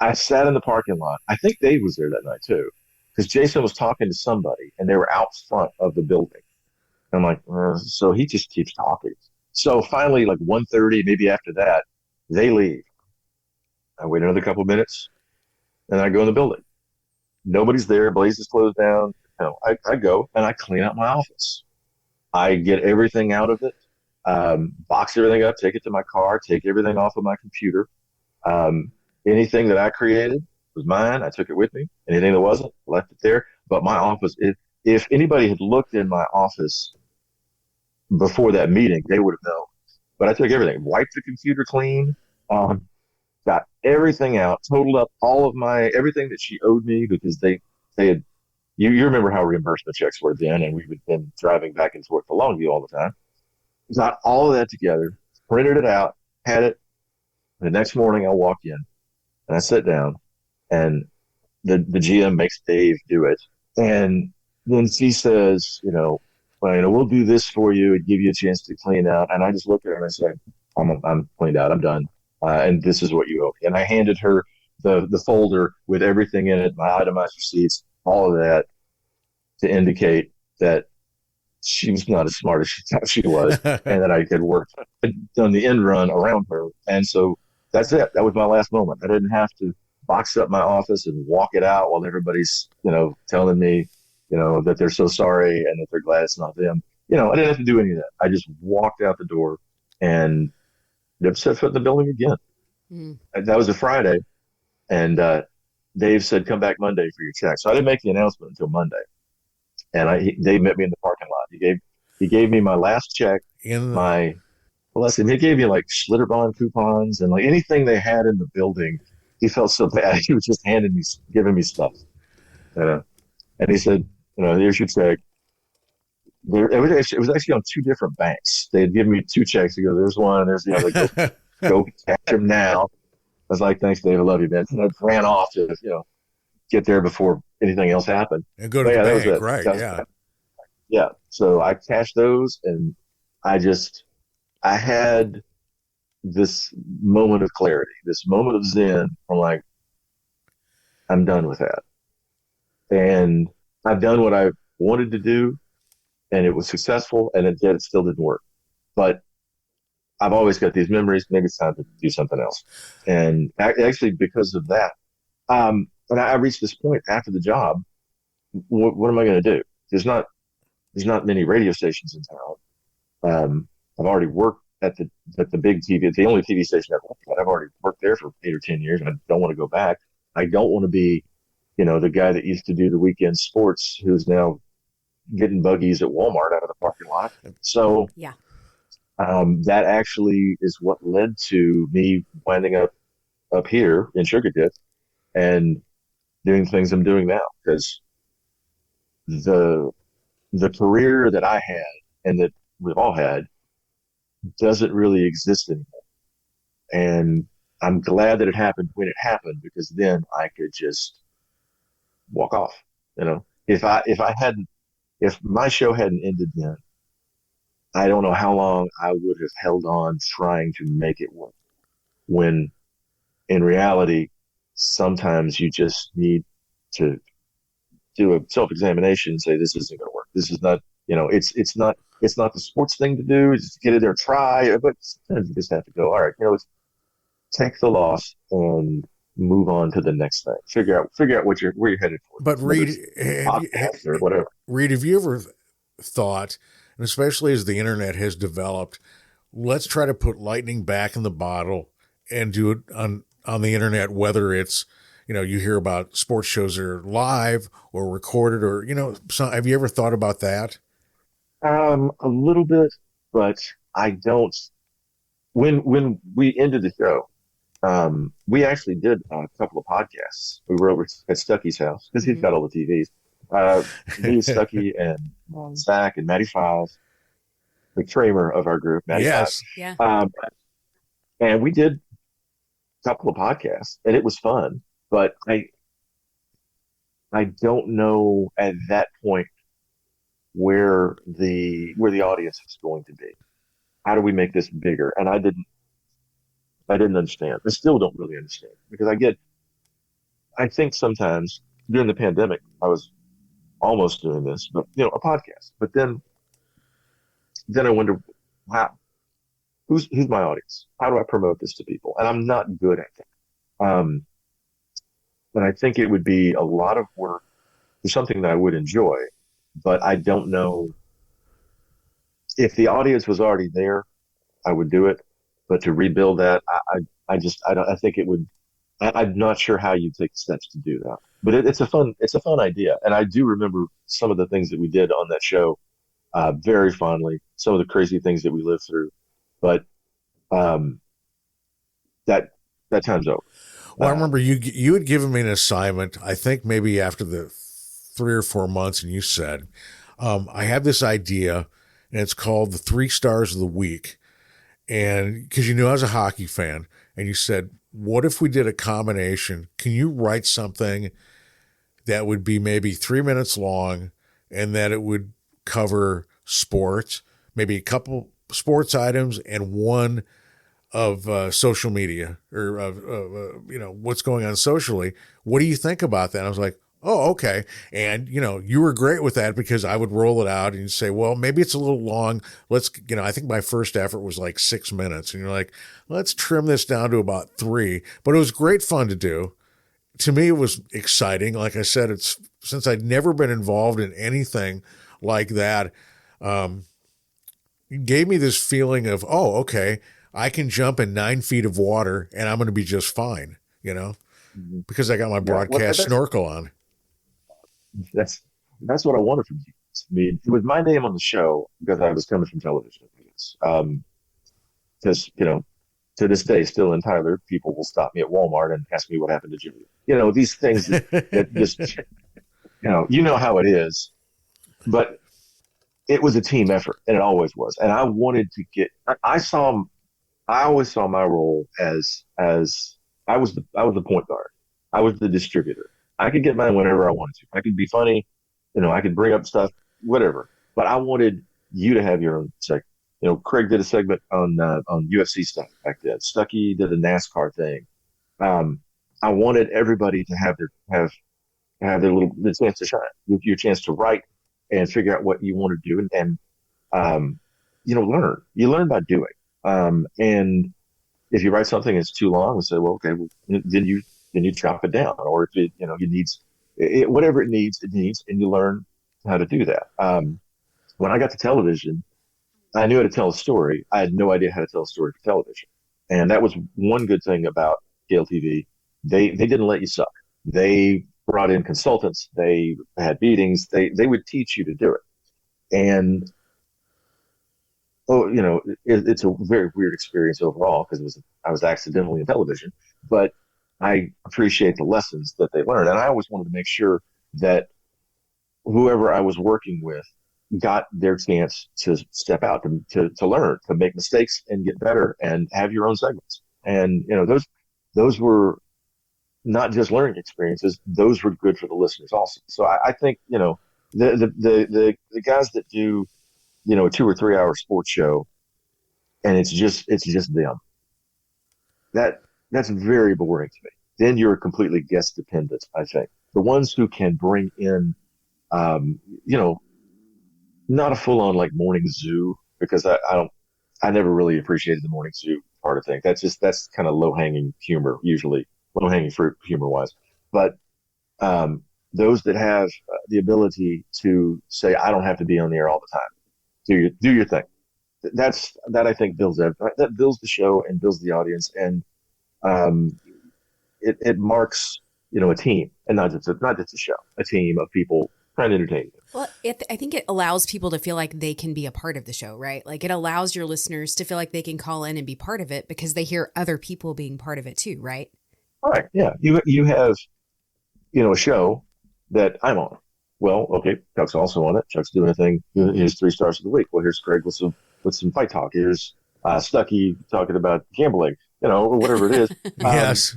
D: I sat in the parking lot. I think Dave was there that night too, because Jason was talking to somebody, and they were out front of the building. And I'm like, so he just keeps talking. So finally, like 1:30, maybe after that, they leave. I wait another couple of minutes, and I go in the building. Nobody's there. Blaze is closed down. I go and I clean out my office. I get everything out of it, box everything up, take it to my car, take everything off of my computer. Anything that I created was mine. I took it with me. Anything that wasn't, left it there. But my office, if anybody had looked in my office before that meeting, they would have known. But I took everything, wiped the computer clean, got everything out, totaled up all of everything that she owed me, because they had, you remember how reimbursement checks were then, and we would been driving back and forth to Longview all the time. Got all of that together, printed it out, had it. The next morning I walk in and I sit down, and the GM makes Dave do it. And then she says, well, we'll do this for you and give you a chance to clean out. And I just look at her and I say, I'm cleaned out. I'm done. And this is what you owe me. And I handed her the folder with everything in it, my itemized receipts, all of that, to indicate that she was not as smart as she thought she was, and that I had done the end run around her. And so that's it. That was my last moment. I didn't have to box up my office and walk it out while everybody's, telling me, that they're so sorry and that they're glad it's not them. I didn't have to do any of that. I just walked out the door and never set foot in the building again. And that was a Friday. And Dave said, come back Monday for your check. So I didn't make the announcement until Monday. And Dave met me in the parking lot. He gave me my last check, he gave me like Schlitterbahn coupons and like anything they had in the building. He felt so bad. He was just giving me stuff. And he said, here's your check. It was actually on two different banks. They had given me two checks. He goes, there's one, and there's the other. Go cash him now. I was like, thanks, Dave. I love you, man. And I ran off to, get there before anything else happened.
C: And go to the bank, right? Yeah.
D: Yeah. So I cashed those, and I just I had this moment of clarity, this moment of zen. I'm like, I'm done with that. And I've done what I wanted to do, and it was successful, and yet it still didn't work. But I've always got these memories. Maybe it's time to do something else. And actually, because of that, and I reached this point after the job. What am I going to do? There's not many radio stations in town. I've already worked at the big TV, the only TV station I've worked at. I've already worked there for 8 or 10 years, and I don't want to go back. I don't want to be, the guy that used to do the weekend sports who's now getting buggies at Walmart out of the parking lot. So
A: Yeah.
D: that actually is what led to me winding up here in Sugar Dip and doing things I'm doing now, because the the career that I had and that we've all had doesn't really exist anymore. And I'm glad that it happened when it happened, because then I could just walk off. If my show hadn't ended then, I don't know how long I would have held on trying to make it work. When in reality, sometimes you just need to do a self-examination and say, this isn't going to work. This is not, it's not the sports thing to do. It's just get in there, try, but sometimes you just have to go, all right, take the loss and move on to the next thing. Figure out where you're headed for.
C: But Reid,
D: or whatever.
C: Reid, have you ever thought, and especially as the internet has developed, let's try to put lightning back in the bottle and do it on the internet, whether it's, you hear about sports shows that are live or recorded, or, have you ever thought about that?
D: A little bit, but I don't. When we ended the show, we actually did a couple of podcasts. We were over at Stucky's house because he's got all the TVs. Me, Stucky, and Zach and Matty Files, the Kramer of our group. Matty
C: Yes.
A: Yeah.
D: And we did a couple of podcasts, and it was fun. But I don't know at that point where the audience is going to be. How do we make this bigger? And I didn't understand. I still don't really understand, because I think sometimes during the pandemic, I was almost doing this, but a podcast. But then I wonder, wow, who's my audience? How do I promote this to people? And I'm not good at that. But I think it would be a lot of work for something that I would enjoy, but I don't know if the audience was already there, I would do it. But to rebuild that, I think it would. I'm not sure how you take the steps to do that. But it's a fun idea, and I do remember some of the things that we did on that show very fondly. Some of the crazy things that we lived through, but that time's over.
C: Well, I remember you had given me an assignment, I think maybe after the 3 or 4 months, and you said, I have this idea, and it's called the 3 Stars of the Week. And because you knew I was a hockey fan, and you said, what if we did a combination? Can you write something that would be maybe 3 minutes long, and that it would cover sports, maybe a couple sports items and one of social media, or what's going on socially? What do you think about that? And I was like, oh, okay. And, you were great with that, because I would roll it out and you'd say, well, maybe it's a little long. Let's, I think my first effort was like 6 minutes. And you're like, let's trim this down to about 3. But it was great fun to do. To me, it was exciting. Like I said, it's since I'd never been involved in anything like that. It gave me this feeling of, oh, okay, I can jump in 9 feet of water and I'm going to be just fine, because I got my broadcast snorkel on.
D: That's what I wanted from you. I mean, it was my name on the show because I was coming from television. Because to this day, still in Tyler, people will stop me at Walmart and ask me what happened to Jimmy. These things that just how it is. But it was a team effort, and it always was. And I wanted to get. I always saw my role as I was the point guard. I was the distributor. I could get mine whenever I wanted to. I could be funny, I could bring up stuff, whatever. But I wanted you to have your own segment. Craig did a segment on UFC stuff back then. Stuckey did a NASCAR thing. I wanted everybody to have the chance to shine, your chance to write and figure out what you want to do, and learn. You learn by doing. And if you write something that's too long, we say, well, okay, well, then you chop it down, or if it needs whatever it needs, and you learn how to do that. When I got to television, I knew how to tell a story. I had no idea how to tell a story for television, and that was one good thing about Gale TV. They didn't let you suck. They brought in consultants. They had meetings. They would teach you to do it, and it's a very weird experience overall because I was accidentally in television, but I appreciate the lessons that they learned, and I always wanted to make sure that whoever I was working with got their chance to step out, to learn, to make mistakes and get better, and have your own segments. And those were not just learning experiences; those were good for the listeners also. So I think the guys that do a 2 or 3 hour sports show, and it's just them. That's very boring to me. Then you're completely guest dependent. I think the ones who can bring in, not a full on like morning zoo, because I never really appreciated the morning zoo part of things. That's kind of low hanging humor, usually low hanging fruit humor wise. But those that have the ability to say, I don't have to be on the air all the time. Do your thing. That I think builds the show and builds the audience, and it marks a team, and not just a show, a team of people trying to entertain you.
E: Well, I think it allows people to feel like they can be a part of the show, right? Like it allows your listeners to feel like they can call in and be part of it because they hear other people being part of it too, right?
D: All right, yeah. You have a show that I'm on. Well, okay, Chuck's also on it. Chuck's doing a thing. Here's 3 stars of the week. Well, here's Craig with some fight talk. Here's Stuckey talking about gambling, or whatever it is.
C: Yes.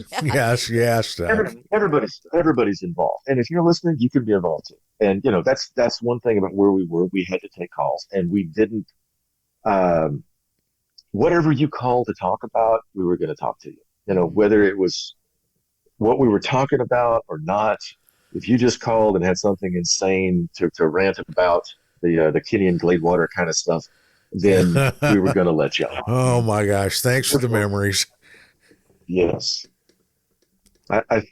D: Everybody's involved, and if you're listening, you can be involved too. And that's one thing about where we were. We had to take calls, and we didn't. Whatever you call to talk about, we were going to talk to you. Whether it was what we were talking about or not. If you just called and had something insane to rant about the Kenny and Gladewater kind of stuff, then we were going to let you on.
C: Oh my gosh! Thanks for the memories.
D: Yes, I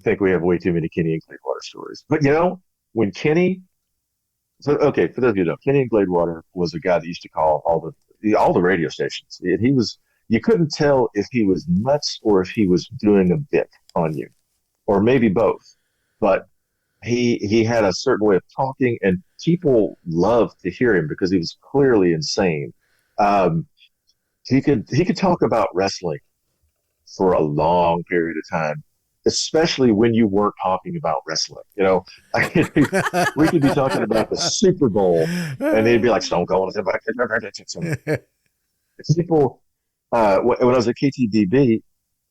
D: think we have way too many Kenny and Gladewater stories. But when Kenny, for those of you who know, Kenny and Gladewater was a guy that used to call all the radio stations. You couldn't tell if he was nuts or if he was doing a bit on you, or maybe both. But he had a certain way of talking, and people loved to hear him because he was clearly insane. He could talk about wrestling for a long period of time, especially when you weren't talking about wrestling. We could be talking about the Super Bowl, and they'd be like, "Stone Cold." People, when I was at KTDB,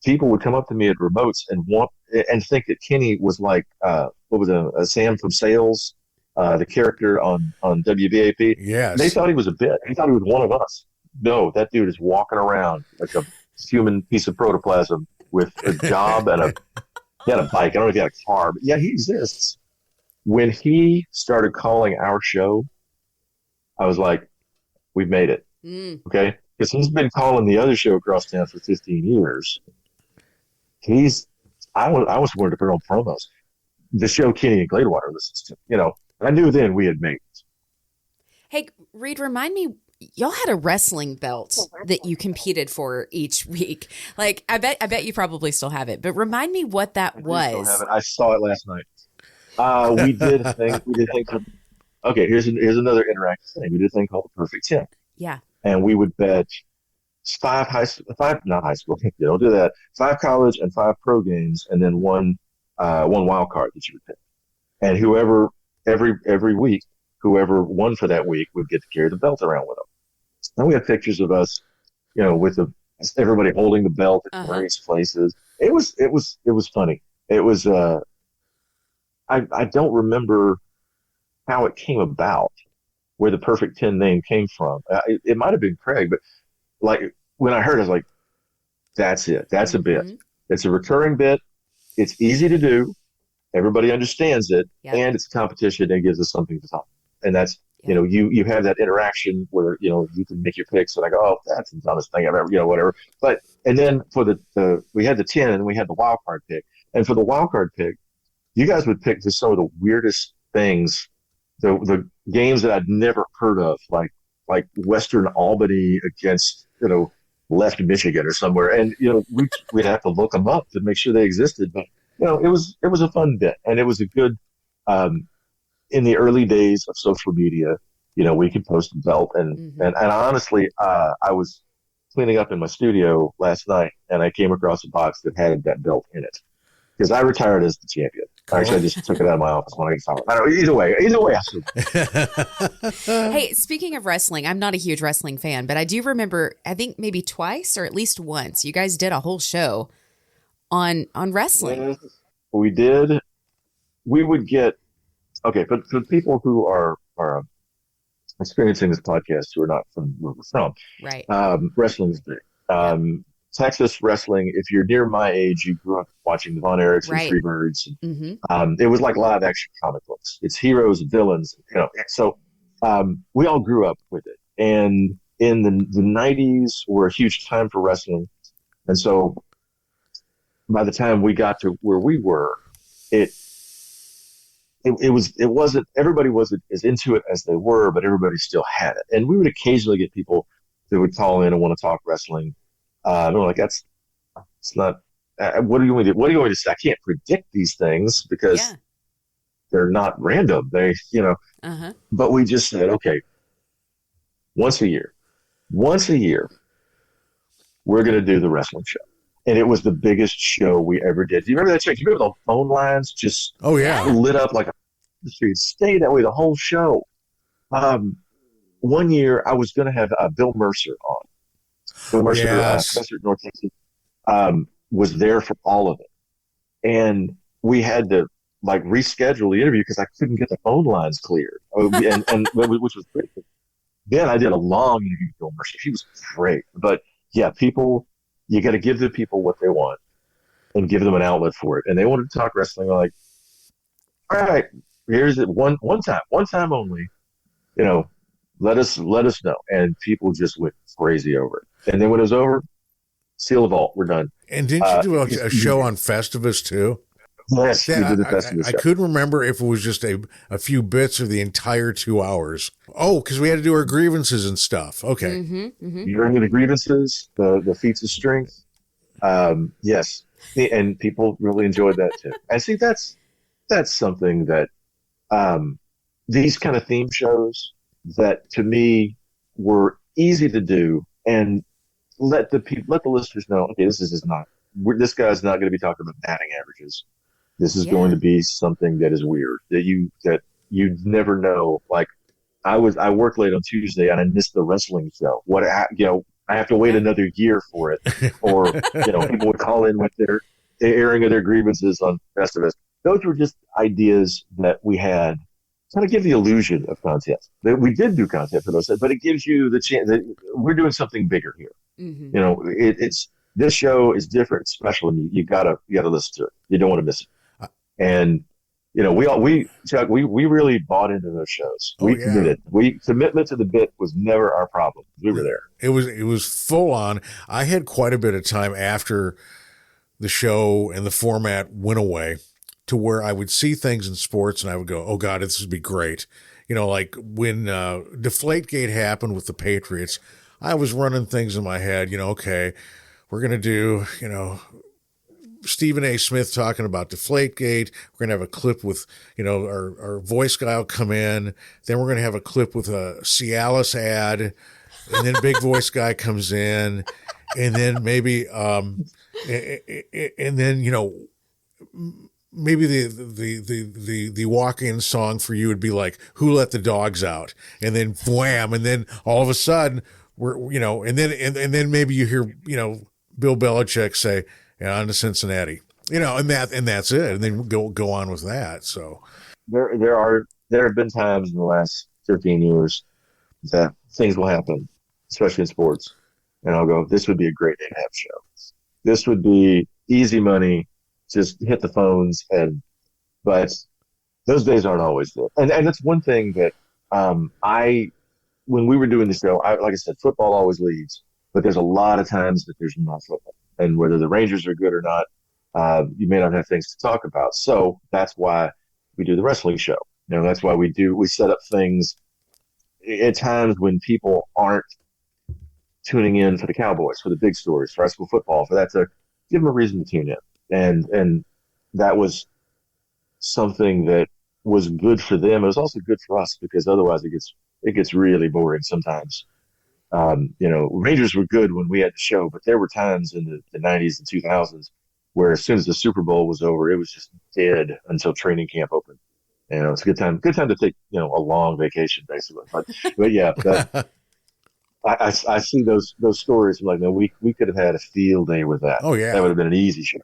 D: people would come up to me at remotes and think that Kenny was like what was a Sam from Sales, the character on WBAP.
C: Yes,
D: they thought he was a bit. He thought he was one of us. No, that dude is walking around like a human piece of protoplasm with a job and he had a bike. I don't know if he had a car, but yeah, he exists. When he started calling our show, I was like, we've made it. Okay, because he's been calling the other show across town for 15 years. I was wanting to put on promos. The show Kenny and Gladewater listens to, I knew then we had made it.
E: Hey, Reid, remind me, y'all had a wrestling belt that you competed for each week. Like, I bet you probably still have it, but remind me what that was.
D: I saw it last night. We did a thing. Okay, here's another interactive thing. We did a thing called the Perfect 10.
E: Yeah.
D: And we would bet 5 not high school. You don't do that. 5 college and 5 pro games, and then one wild card that you would pick. And whoever every week, whoever won for that week would get to carry the belt around with them. And we have pictures of us, with everybody holding the belt at various places. It was funny. It was. I don't remember how it came about. where the Perfect 10 name came from. It might have been Craig, but like when I heard it, I was like, that's it. That's a bit. It's a recurring bit. It's easy to do. Everybody understands it, and it's a competition and gives us something to talk. And that's, you have that interaction where, you can make your picks and I go, oh, that's the dumbest thing I've ever, whatever. But, and then for we had the 10 and we had the wild card pick. And for the wild card pick, you guys would pick just some of the weirdest things, the games that I'd never heard of, like Western Albany against, left Michigan or somewhere. And, we'd have to look them up to make sure they existed. But, it was a fun bit, and it was a good, in the early days of social media, we could post a belt. And honestly, I was cleaning up in my studio last night and I came across a box that had that belt in it because I retired as the champion. Cool. Actually, I just took it out of my office when I saw it. I don't know, either way, I
E: Hey, speaking of wrestling, I'm not a huge wrestling fan, but I do remember, I think maybe twice or at least once, you guys did a whole show on wrestling.
D: We did. We would get, okay, but for people who are experiencing this podcast who are not from where we're from,
E: right?
D: Wrestling is big. Texas wrestling, if you're near my age, you grew up watching the Von Erichs and Freebirds. And, it was like live action comic books. It's heroes and villains, So we all grew up with it. And in the 90s were a huge time for wrestling. And so by the time we got to where we were, it wasn't, everybody wasn't as into it as they were, but everybody still had it. And we would occasionally get people that would call in and want to talk wrestling. And we're like, it's not, what do you want me to do? What do you want me to say? I can't predict these things because they're not random. They, but we just said, okay, once a year, we're going to do the wrestling show. And it was the biggest show we ever did. Do you remember that show? Do you remember the phone lines just lit up like a street? Stayed that way the whole show. One year I was going to have Bill Mercer on. Bill Mercer, Professor at North Texas, was there for all of it. And we had to reschedule the interview because I couldn't get the phone lines cleared. And which was great. Then I did a long interview with Bill Mercer. He was great. But you got to give the people what they want and give them an outlet for it. And they wanted to talk wrestling. Like, all right, here's it one time only, let us know. And people just went crazy over it. And then when it was over, seal the vault, we're done.
C: And didn't you do a show on Festivus too?
D: Yes, we did the Festivus show.
C: I couldn't remember if it was just a few bits or the entire 2 hours. Oh, because we had to do our grievances and stuff. Okay.
D: You're into the grievances, the feats of strength. Yes. And people really enjoyed that too. I see that's something that these kind of theme shows that to me were easy to do and let the listeners know, okay, this guy's not going to be talking about batting averages. This is going to be something that is weird that you never know. Like I worked late on Tuesday and I missed the wrestling show. I have to wait another year for it. Or, people would call in with their airing of their grievances on Festivus. Those were just ideas that we had to kind of give the illusion of content. We did do content for those, but it gives you the chance that we're doing something bigger here. It's this show is different, special, and you gotta listen to it. You don't want to miss it. And Chuck, we really bought into those shows. We committed. Commitment to the bit was never our problem. We were there.
C: It was full on. I had quite a bit of time after the show and the format went away to where I would see things in sports and I would go, oh God, this would be great. Like when Deflategate happened with the Patriots, I was running things in my head, okay, we're going to do, Stephen A. Smith talking about Deflategate. We're going to have a clip with, our voice guy will come in. Then we're going to have a clip with a Cialis ad. And then big voice guy comes in. And then maybe, maybe the walk-in song for you would be like, Who Let the Dogs Out? And then wham. And then all of a sudden we're, and then maybe you hear, Bill Belichick say, on to Cincinnati, and that's it. And then go on with that. So
D: there have been times in the last 13 years that things will happen, especially in sports. And I'll go, this would be a great day to have a show. This would be easy money, just hit the phones. But those days aren't always there. And that's one thing that when we were doing the show, like I said, football always leads, but there's a lot of times that there's not football. And whether the Rangers are good or not, you may not have things to talk about. So that's why we do the wrestling show. That's why we set up things at times when people aren't tuning in for the Cowboys, for the big stories, for high school football, for that to give them a reason to tune in. And that was something that was good for them. It was also good for us because otherwise it gets really boring sometimes. Rangers were good when we had the show, but there were times in the 90s and 2000s where as soon as the Super Bowl was over, it was just dead until training camp opened. It's a good time to take, a long vacation basically. But yeah, I see those stories like, no, we could have had a field day with that.
C: Oh yeah.
D: That would have been an easy show.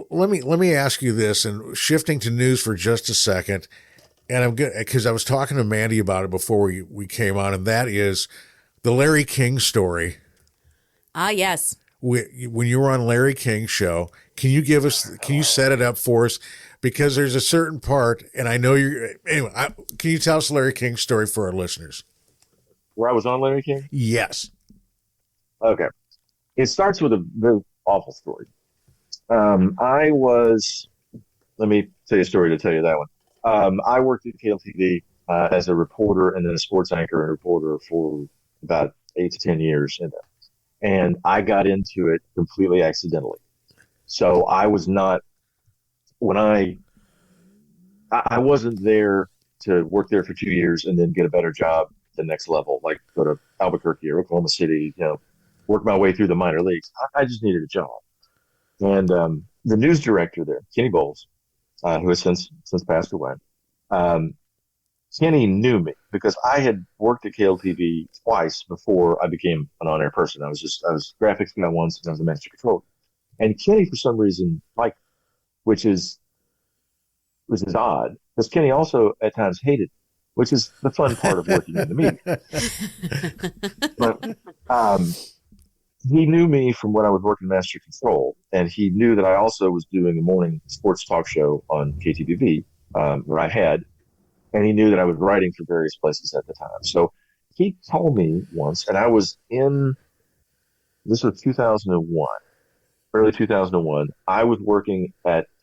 C: Let me ask you this, and shifting to news for just a second. And I'm good because I was talking to Mandee about it before we came on, and that is the Larry King story.
E: Yes.
C: When you were on Larry King's show, can you set it up for us? Because there's a certain part, and I know can you tell us Larry King's story for our listeners?
D: Where I was on Larry King?
C: Yes.
D: Okay. It starts with a very awful story. Let me tell you a story to tell you that one. I worked at KLTV as a reporter and then a sports anchor and reporter for about 8 to 10 years. And I got into it completely accidentally. So I was not, I wasn't there to work there for 2 years and then get a better job at the next level, like go to Albuquerque or Oklahoma City, work my way through the minor leagues. I just needed a job. And the news director there, Kenny Bowles, who has since passed away, Kenny knew me because I had worked at KLTV twice before I became an on-air person. I was graphics guy once and I was a master controller. And Kenny, for some reason, liked me, which is odd because Kenny also at times hated me, which is the fun part of working in the media. But he knew me from when I was working Master Control, and he knew that I also was doing a morning sports talk show on KTVV, where I had, and he knew that I was writing for various places at the time. So he told me once, and this was 2001, early 2001, I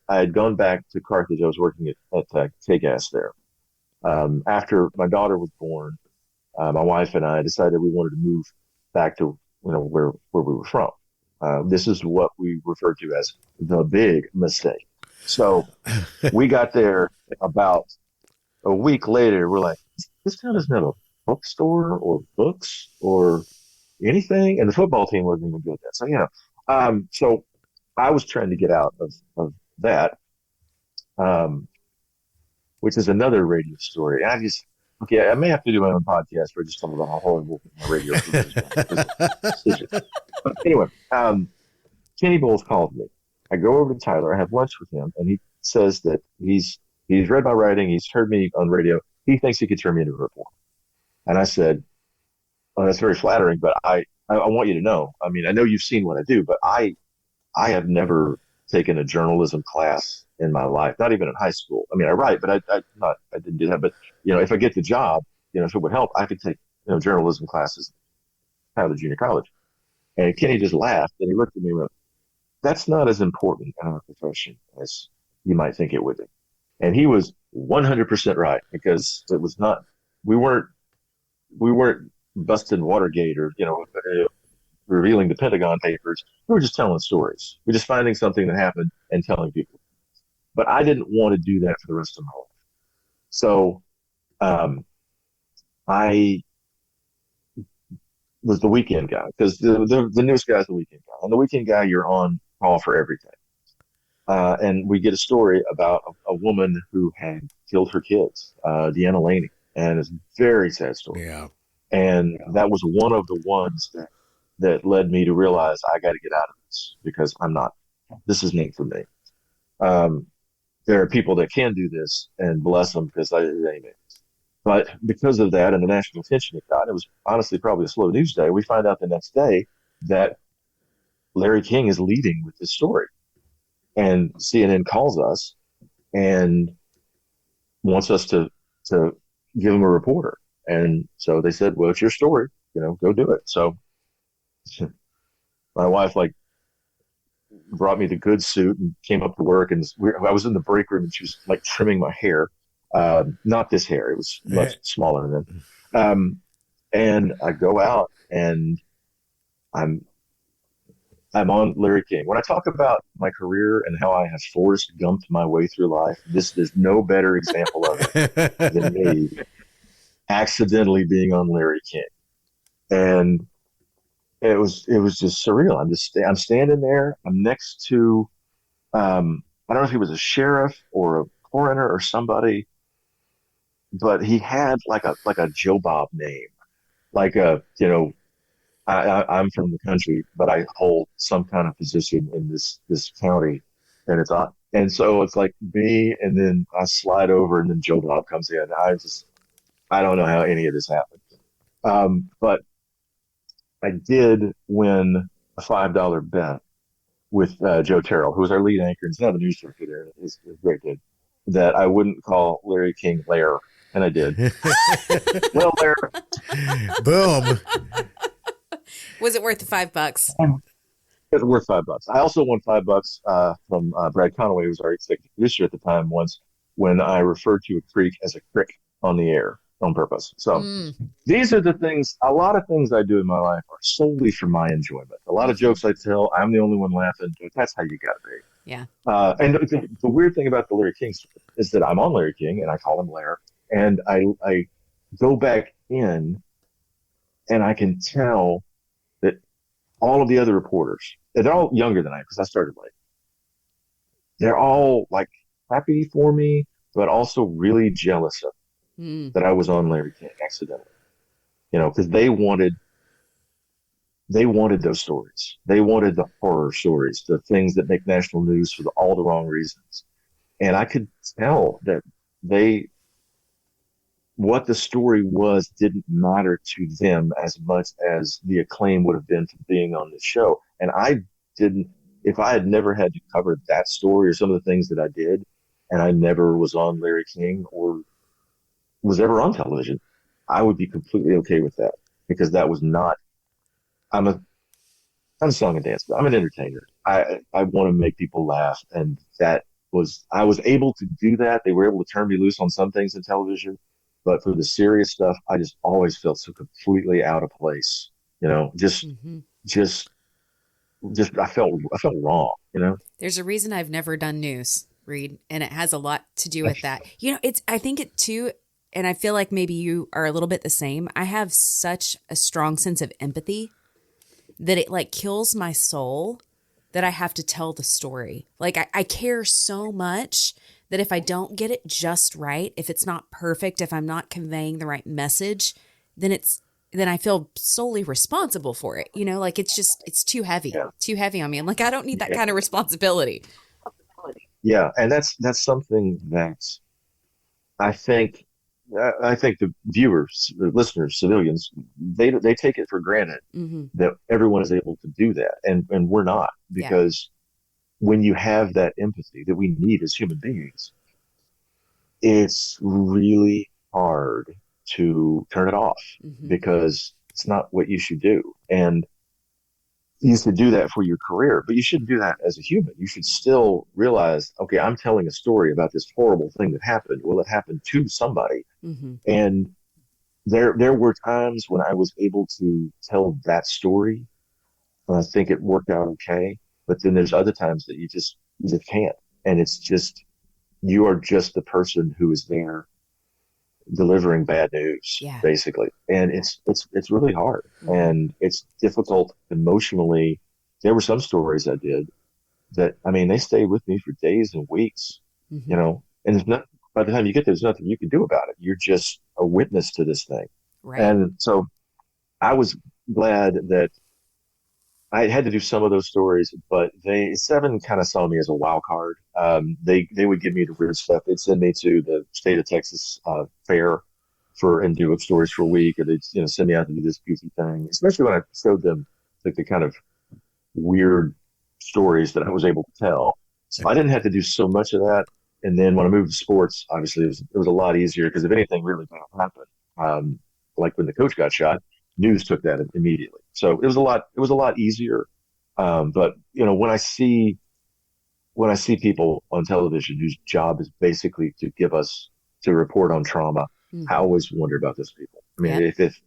D: had gone back to Carthage. I was working at K-Gas there. After my daughter was born, my wife and I decided we wanted to move back to where we were from. This is what we refer to as the big mistake. So we got there about a week later. We're like, this town doesn't have a bookstore or books or anything, and the football team wasn't even good at that. So so I was trying to get out of that, which is another radio story. And I may have to do my own podcast where I just talk about how horrible my radio is. But anyway, Kenny Bowles called me. I go over to Tyler. I have lunch with him, and he says that he's read my writing. He's heard me on radio. He thinks he could turn me into a reporter. And I said, "Oh, that's very flattering, but I want you to know. I mean, I know you've seen what I do, but I have never taken a journalism class in my life, not even in high school. I mean, I write, but I didn't do that. But if I get the job, if it would help, I could take journalism classes out of the junior college." And Kenny just laughed and he looked at me and went, "That's not as important in our profession as you might think it would be." And he was 100% right, because it was not. We weren't busting Watergate or revealing the Pentagon Papers. We were just telling stories. We're just finding something that happened and telling people. But I didn't want to do that for the rest of my life. So I was the weekend guy, because the newest guy is the weekend guy. And the weekend guy, you're on call for everything. And we get a story about a woman who had killed her kids, Deanna Laney. And it's a very sad story.
C: Yeah.
D: And that was one of the ones that led me to realize I got to get out of this, because this is not for me. There are people that can do this, and bless them, because they may. But because of that and the national attention it got, it was honestly probably a slow news day. We find out the next day that Larry King is leading with this story. And CNN calls us and wants us to give him a reporter. And so they said, well, it's your story, go do it. So my wife brought me the good suit and came up to work, and I was in the break room and she was like trimming my hair. Not this hair. It was much smaller than and I go out and I'm on Larry King. When I talk about my career and how I have Forrest Gumped my way through life, there's no better example of it than me accidentally being on Larry King. And it was just surreal. I'm standing there. I'm next to I don't know if he was a sheriff or a coroner or somebody, but he had like a Joe Bob name, like I'm from the country, but I hold some kind of position in this county, and it's odd. And so it's like me, and then I slide over, and then Joe Bob comes in. I don't know how any of this happened, but I did win a $5 bet with Joe Terrell, who was our lead anchor. He's not a news director there. He's a great dude. That I wouldn't call Larry King Lair, and I did. Well, Lair.
C: Boom.
E: Was it worth the $5?
D: It was worth $5. I also won $5 from Brad Conaway, who was our executive producer at the time, once when I referred to a creek as a crick on the air on purpose. So these are the things, a lot of things I do in my life are solely for my enjoyment. A lot of jokes I tell, I'm the only one laughing, but that's how you got to be.
E: Yeah.
D: And the weird thing about the Larry King story is that I'm on Larry King and I call him Lair, and I go back in and I can tell that all of the other reporters, they're all younger than I am because I started late. They're all like happy for me, but also really jealous of me that I was on Larry King accidentally, because they wanted those stories. They wanted the horror stories, the things that make national news for all the wrong reasons. And I could tell that what the story was didn't matter to them as much as the acclaim would have been for being on the show. And if I had never had to cover that story or some of the things that I did, and I never was on Larry King or was ever on television, I would be completely okay with that, because that was not, I'm a song and dance, but I'm an entertainer. I want to make people laugh. And I was able to do that. They were able to turn me loose on some things in television, but for the serious stuff, I just always felt so completely out of place. Just I felt wrong.
E: There's a reason I've never done news, Reid, and it has a lot to do with that. I think it too, and I feel like maybe you are a little bit the same. I have such a strong sense of empathy that it like kills my soul that I have to tell the story. Like I care so much that if I don't get it just right, if it's not perfect, if I'm not conveying the right message, then I feel solely responsible for it. Like it's too heavy, too heavy on me. I'm like, I don't need that kind of responsibility.
D: Yeah. And that's something that I think the viewers, the listeners, civilians, they take it for granted that everyone is able to do that. And we're not, because when you have that empathy that we need as human beings, it's really hard to turn it off because it's not what you should do. And you used to do that for your career, but you shouldn't do that as a human. You should still realize, okay, I'm telling a story about this horrible thing that happened. Well, it happened to somebody. And there were times when I was able to tell that story, and I think it worked out okay. But then there's other times that you just can't. And it's just, you are just the person who is there delivering bad news, basically. And it's really hard, and it's difficult emotionally. There were some stories I did that, they stayed with me for days and weeks, and there's not, by the time you get there, there's nothing you can do about it. You're just a witness to this thing. Right. And so I was glad that I had to do some of those stories, but Seven kind of saw me as a wild card. They would give me the weird stuff. They'd send me to the state of Texas fair and do stories for a week, or they'd send me out to do this goofy thing. Especially when I showed them like the kind of weird stories that I was able to tell. So I didn't have to do so much of that. And then when I moved to sports, obviously it was a lot easier because if anything really bad happened, like when the coach got shot, news took that immediately. So it was a lot easier. But when I see people on television whose job is basically to report on trauma, I always wonder about those people. I mean, if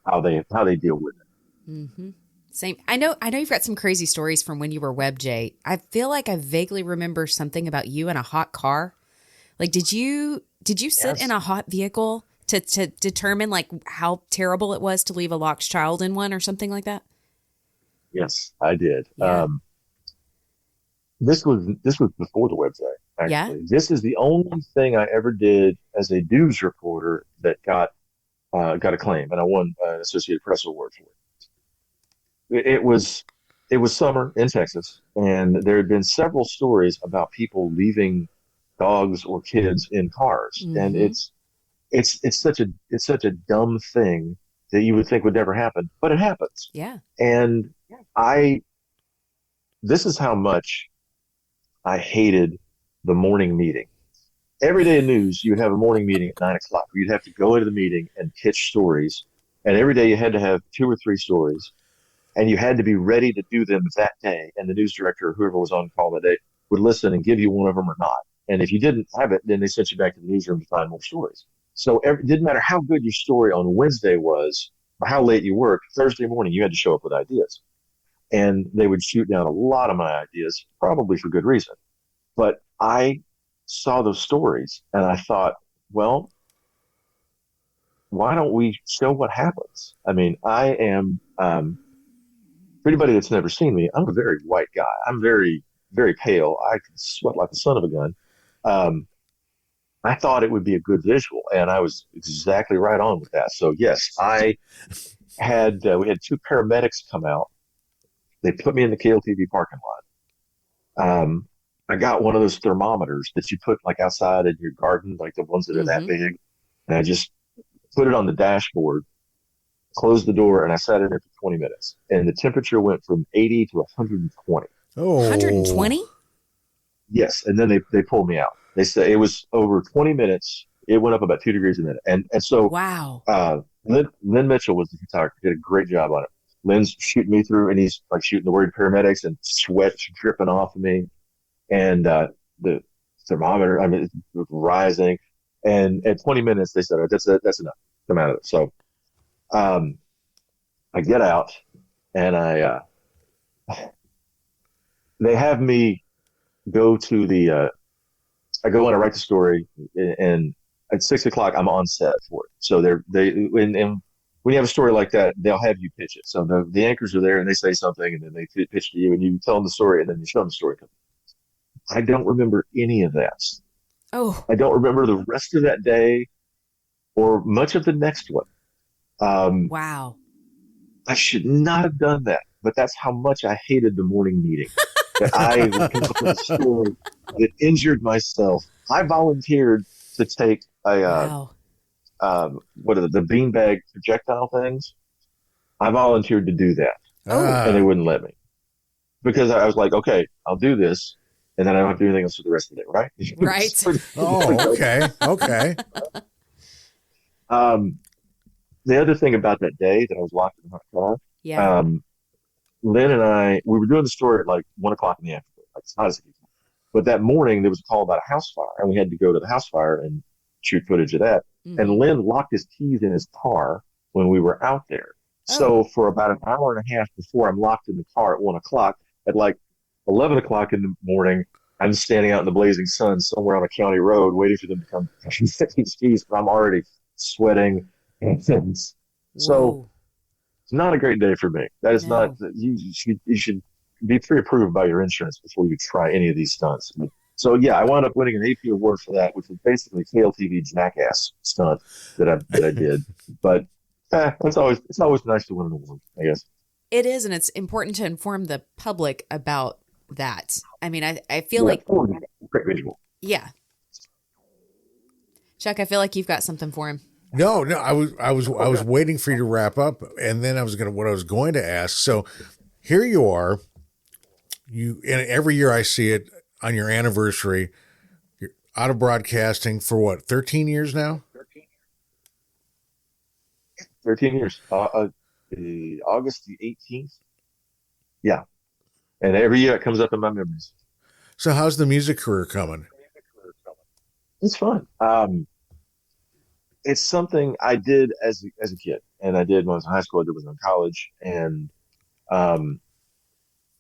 D: how they deal with it.
E: Mm-hmm. Same. I know you've got some crazy stories from when you were WebJ. I feel like I vaguely remember something about you in a hot car. Like, did you sit in a hot vehicle to determine like how terrible it was to leave a locked child in one or something like that?
D: Yes, I did.
E: Yeah.
D: This was before the website. Actually,
E: Yeah?
D: This is the only thing I ever did as a news reporter that got a claim, and I won an Associated Press award for it. It was summer in Texas, and there had been several stories about people leaving dogs or kids in cars, and it's such a dumb thing that you would think would never happen, but it happens.
E: Yeah.
D: And this is how much I hated the morning meeting. Every day in news, you would have a morning meeting at 9:00. You'd have to go into the meeting and pitch stories, and every day you had to have 2 or 3 stories. And you had to be ready to do them that day. And the news director or whoever was on call that day would listen and give you one of them or not. And if you didn't have it, then they sent you back to the newsroom to find more stories. So it didn't matter how good your story on Wednesday was or how late you worked. Thursday morning, you had to show up with ideas. And they would shoot down a lot of my ideas, probably for good reason. But I saw those stories and I thought, well, why don't we show what happens? I mean, I am... for anybody that's never seen me, I'm a very white guy. I'm very, very pale. I can sweat like the son of a gun. I thought it would be a good visual, and I was exactly right on with that. So yes, we had 2 paramedics come out. They put me in the KLTV parking lot. I got one of those thermometers that you put like outside in your garden, like the ones that are that big, and I just put it on the dashboard, closed the door, and I sat in there for 20 minutes. And the temperature went from 80 to 120.
C: Oh,
E: 120?
D: Yes. And then they pulled me out. They said it was over 20 minutes. It went up about 2 degrees a minute. And so
E: Wow.
D: Lynn Mitchell was the photographer. Did a great job on it. Lynn's shooting me through, and he's like shooting the word paramedics, and sweat's dripping off of me. And the thermometer, I mean, it was rising. And at 20 minutes, they said, "Oh, that's enough. Come out of it." So I get out, and they have me go to I go in, I write the story, and at 6:00 I'm on set for it. So and when you have a story like that, they'll have you pitch it. So the anchors are there, and they say something, and then they pitch to you, and you tell them the story, and then you show them the story. I don't remember any of that.
E: Oh.
D: I don't remember the rest of that day or much of the next one.
E: Wow.
D: I should not have done that, but that's how much I hated the morning meeting. That I would come up with a story that injured myself. I volunteered to take
E: Wow.
D: what are the beanbag projectile things? I volunteered to do that, and they wouldn't let me because I was like, okay, I'll do this, and then I don't have to do anything else for the rest of the day, right?
E: Right.
C: Oh, okay. Okay.
D: The other thing about that day that I was locked in my car,
E: Yeah.
D: Lynn and I, we were doing the story at like 1:00 in the afternoon, like it's hot as it gets. But that morning there was a call about a house fire, and we had to go to the house fire and shoot footage of that. And Lynn locked his keys in his car when we were out there. So for about an hour and a half before I'm locked in the car at 1:00, at like 11:00 in the morning, I'm standing out in the blazing sun somewhere on a county road waiting for them to come get these keys, but I'm already sweating. So
E: Whoa.
D: it's not a great day for me. That is
E: No.
D: not, you should be pre-approved by your insurance before you try any of these stunts. So yeah, I wound up winning an AP award for that, which was basically KLTV jackass stunt that I did. But it's always nice to win an award, I guess.
E: It is, and it's important to inform the public about that. I mean, I feel like,
D: Great visual.
E: yeah. Chuck, I feel like you've got something for him.
C: No, I was waiting for you to wrap up, and then what I was going to ask. So here you are. And every year I see it on your anniversary. You're out of broadcasting for what, 13 years now?
D: 13 years. August the 18th. Yeah. And every year it comes up in my memories.
C: So how's the music career coming?
D: It's fun. It's something I did as a kid, and I did when I was in high school. I did when I was in college, and um,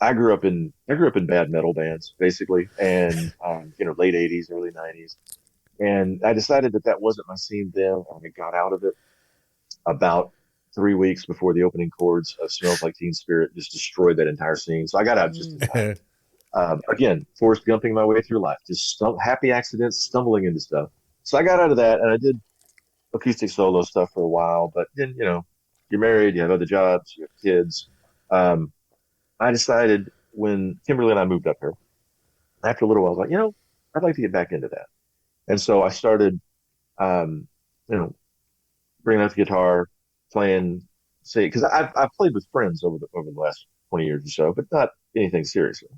D: I grew up in bad metal bands, basically, and late '80s, early '90s, and I decided that wasn't my scene then, and I got out of it about 3 weeks before the opening chords of "Smells Like Teen Spirit" just destroyed that entire scene. So I got out just in time. Again, Forrest Gumping my way through life, just happy accidents, stumbling into stuff. So I got out of that, and I did acoustic solo stuff for a while. But then, you're married, you have other jobs, you have kids. I decided when Kimberly and I moved up here, after a little while, I was like, I'd like to get back into that. And so I started, um, you know, bringing out the guitar, playing, say, because I've played with friends over the last 20 years or so, but not anything seriously.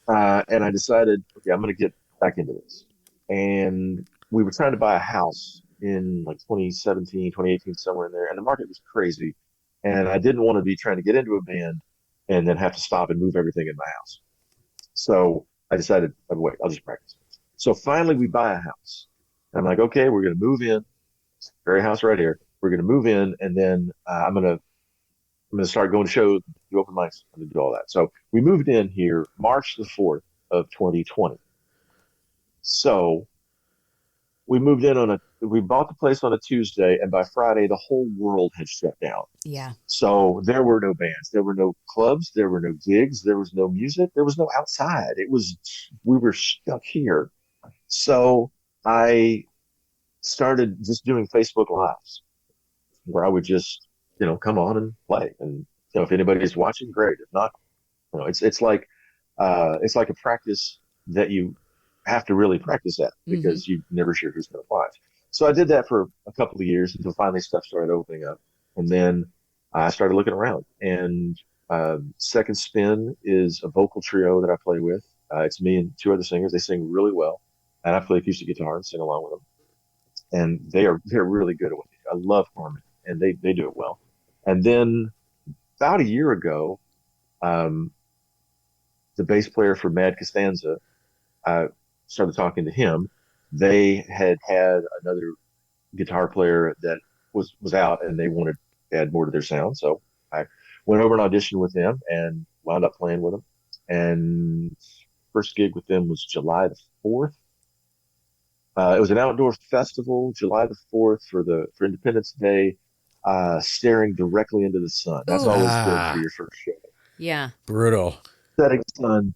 D: And I decided, okay, I'm going to get back into this. And we were trying to buy a house in like 2017, 2018, somewhere in there, and the market was crazy. And I didn't want to be trying to get into a band and then have to stop and move everything in my house. So I decided, oh, wait, I'll just practice. So finally, we buy a house. And I'm like, okay, we're going to move in. It's the very house right here. We're going to move in, and then I'm gonna start going to shows, do open mics, I'm gonna do all that. So we moved in here March the 4th of 2020. So we moved in we bought the place on a Tuesday, and by Friday the whole world had shut down.
E: Yeah.
D: So there were no bands, there were no clubs, there were no gigs, there was no music, there was no outside. We were stuck here. So I started just doing Facebook Lives where I would just, come on and play. And, if anybody's watching, great. If not, it's like a practice that you have to really practice at because you never sure who's going to watch. So I did that for a couple of years until finally stuff started opening up. And then I started looking around, and Second Spin is a vocal trio that I play with. It's me and two other singers. They sing really well, and I play acoustic guitar and sing along with them. And they're really good at what they do. I love harmony, and they do it well. And then about a year ago, the bass player for Mad Costanza, I started talking to him. They had another guitar player that was out, and they wanted to add more to their sound. So I went over and auditioned with them and wound up playing with them. And first gig with them was July the 4th. It was an outdoor festival, July the 4th for Independence Day, staring directly into the sun. That's always good for your first show.
E: Yeah.
C: Brutal.
D: Setting sun,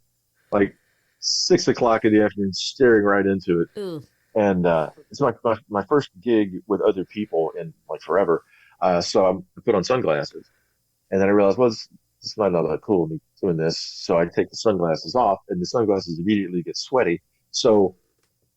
D: like 6 o'clock in the afternoon, staring right into it.
E: Ooh.
D: And it's my first gig with other people in like forever. So I put on sunglasses, and then I realized, well, this might not look cool me doing this. So I take the sunglasses off, and the sunglasses immediately get sweaty. So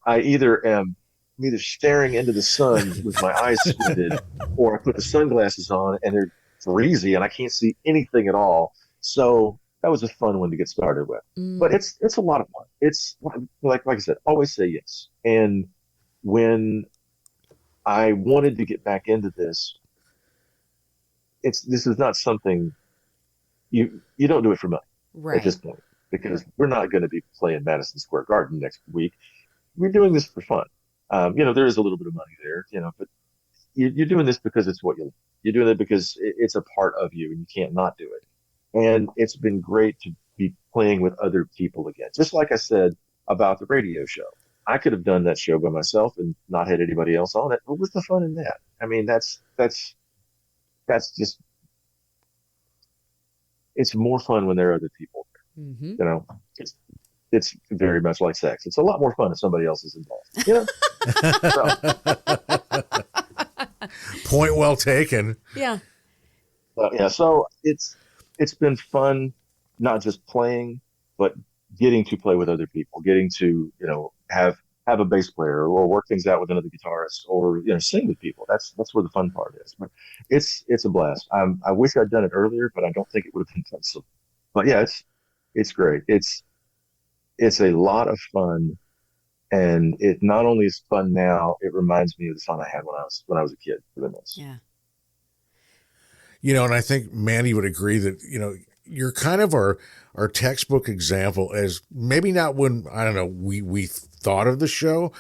D: I am either staring into the sun with my eyes squinted, or I put the sunglasses on and they're breezy and I can't see anything at all. So that was a fun one to get started with. But it's a lot of fun. It's like I said, always say yes. And when I wanted to get back into this, this is not something you don't do it for money at this point, because we're not going to be playing Madison Square Garden next week. We're doing this for fun. There is a little bit of money there, but you're doing this because it's what you're doing it because it's a part of you and you can't not do it. And it's been great to be playing with other people again. Just like I said about the radio show, I could have done that show by myself and not had anybody else on it. What was the fun in that? I mean, that's just, it's more fun when there are other people there. It's very much like sex. It's a lot more fun if somebody else is involved.
C: Point well taken.
E: Yeah.
D: So it's been fun, not just playing, but getting to play with other people, getting to have have a bass player or work things out with another guitarist or sing with people. That's where the fun part is. But it's a blast. I wish I'd done it earlier, but I don't think it would have been fun. So, but yeah, it's great. It's a lot of fun, and it not only is fun now, it reminds me of the fun I had when I was a kid doing this.
E: Yeah.
C: And I think Mandee would agree that, you're kind of our textbook example as maybe not when, I don't know, we thought of the show,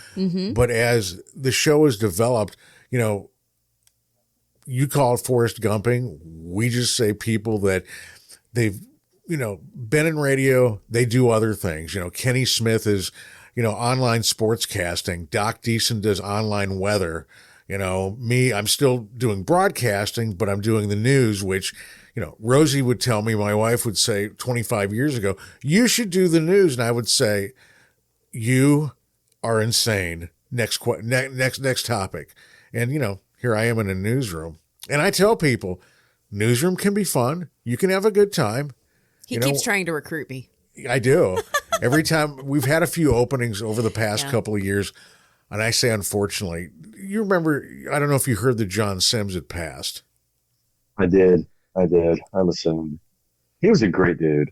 C: but as the show has developed, you call it Forrest Gumping. We just say people that they've, been in radio, they do other things. Kenny Smith is, online sportscasting. Doc Deason does online weather. Me, I'm still doing broadcasting, but I'm doing the news, which, Rosie would tell me, my wife would say 25 years ago, you should do the news. And I would say, you are insane. Next topic. And, here I am in a newsroom. And I tell people, newsroom can be fun. You can have a good time.
E: He keeps trying to recruit me.
C: I do. Every time we've had a few openings over the past couple of years. And I say, unfortunately, you remember, I don't know if you heard that John Sims had passed.
D: I did. I listened. He was a great dude.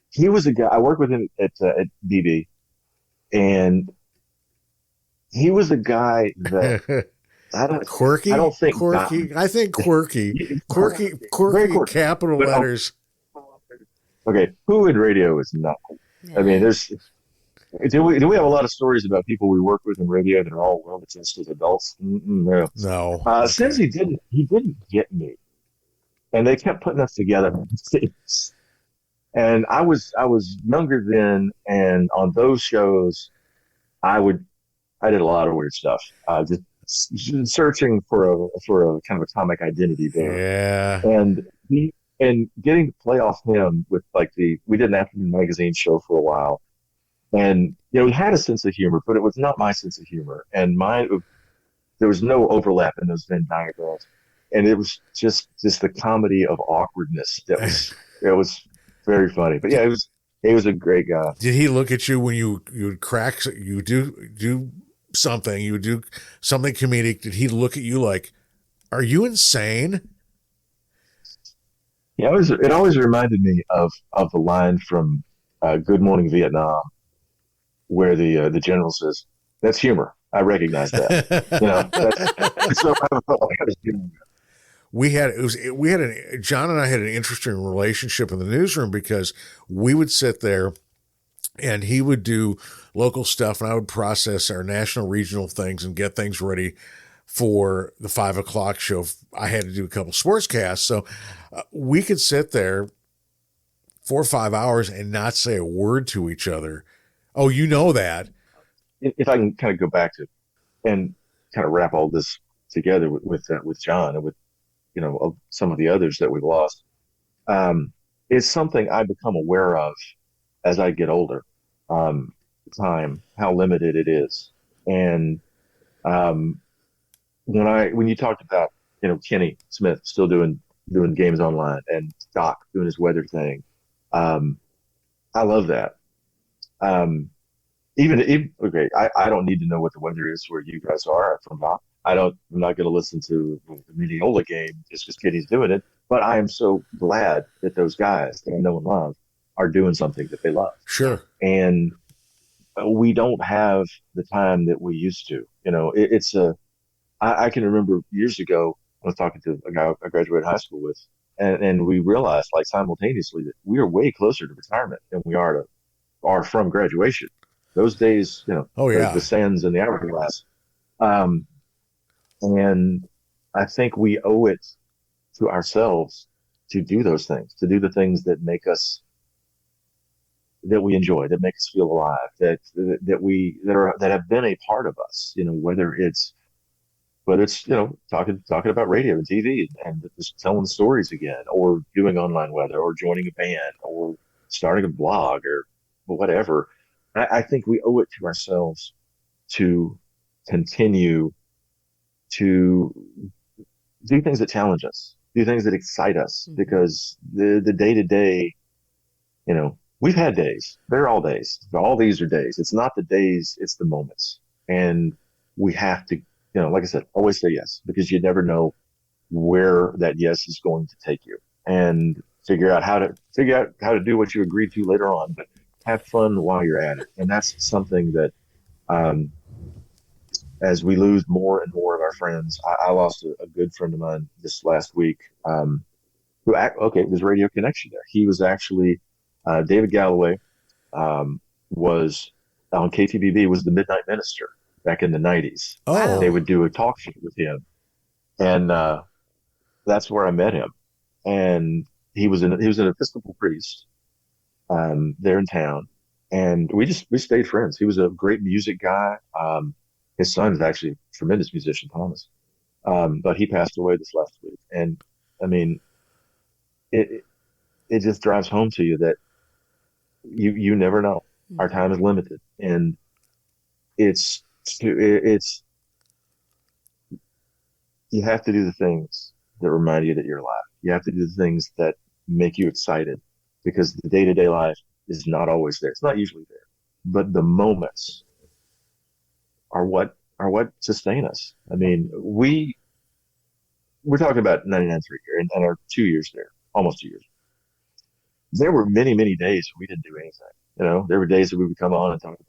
D: He was a guy, I worked with him at DB, and he was a guy that
C: quirky.
D: I don't think
C: quirky. I think quirky. Quirky. Capital
D: but,
C: letters.
D: Okay, who in radio is not cool?
E: Yeah.
D: I mean, do we have a lot of stories about people we work with in radio that are all well-adjusted adults? No.
C: No.
D: Since he didn't get me, and they kept putting us together. And I was younger then, and on those shows, I did a lot of weird stuff. Just searching for a kind of a comic identity there.
C: Yeah.
D: And getting to play off him with we did an afternoon magazine show for a while. And, he had a sense of humor, but it was not my sense of humor. And there was no overlap in those Venn diagrams. And it was just the comedy of awkwardness it was very funny. But yeah, he was a great guy.
C: Did he look at you when you would crack, you do something, you would do something comedic? Did he look at you like, are you insane?
D: Yeah, it always reminded me of the line from Good Morning Vietnam, where the general says, "That's humor. I recognize that." So I felt like I was doing that.
C: John and I had an interesting relationship in the newsroom because we would sit there and he would do local stuff and I would process our national regional things and get things ready for the 5 o'clock show. I had to do a couple sportscasts. So we could sit there 4 or 5 hours and not say a word to each other. Oh, you know that.
D: If I can kind of go back to and kind of wrap all this together with John and with some of the others that we've lost, it's something I become aware of as I get older. Time, how limited it is, and when you talked about Kenny Smith still doing games online and Doc doing his weather thing, I love that. Okay, I don't need to know what the weather is where you guys are from Doc. I'm not going to listen to the Mineola game just because Kenny's doing it. But I am so glad that those guys that I know and love are doing something that they love.
C: Sure.
D: And we don't have the time that we used to. I can remember years ago, I was talking to a guy I graduated high school with, and we realized simultaneously that we are way closer to retirement than we are from graduation. Those days,
C: Oh yeah.
D: the sands and the hourglass. And I think we owe it to ourselves to do those things, to do the things that we enjoy, that make us feel alive, that have been a part of us, whether it's talking about radio and TV and just telling stories again, or doing online weather, or joining a band, or starting a blog, or whatever. I think we owe it to ourselves to continue to do things that challenge us, do things that excite us, because the day to day, we've had days. They're all days. All these are days. It's not the days, it's the moments. And we have to, like I said, always say yes, because you never know where that yes is going to take you, and figure out how to do what you agreed to later on, but have fun while you're at it. And that's something that, as we lose more and more of our friends, I lost a good friend of mine this last week, there's radio connection there. He was actually, David Galloway, was on KTBB, was the Midnight Minister back in the 90s.
C: Oh.
D: They would do a talk show with him. And, that's where I met him. And he was an Episcopal priest, there in town. And we stayed friends. He was a great music guy. His son is actually a tremendous musician, Thomas. But he passed away this last week. And I mean, it just drives home to you that you never know. Our time is limited, and it's you have to do the things that remind you that you're alive. You have to do the things that make you excited, because the day-to-day life is not always there. It's not usually there, but the moments are what sustain us. I mean, we're talking about 99.3 here and our 2 years there, almost 2 years. There were many, many days we didn't do anything. There were days that we would come on and talk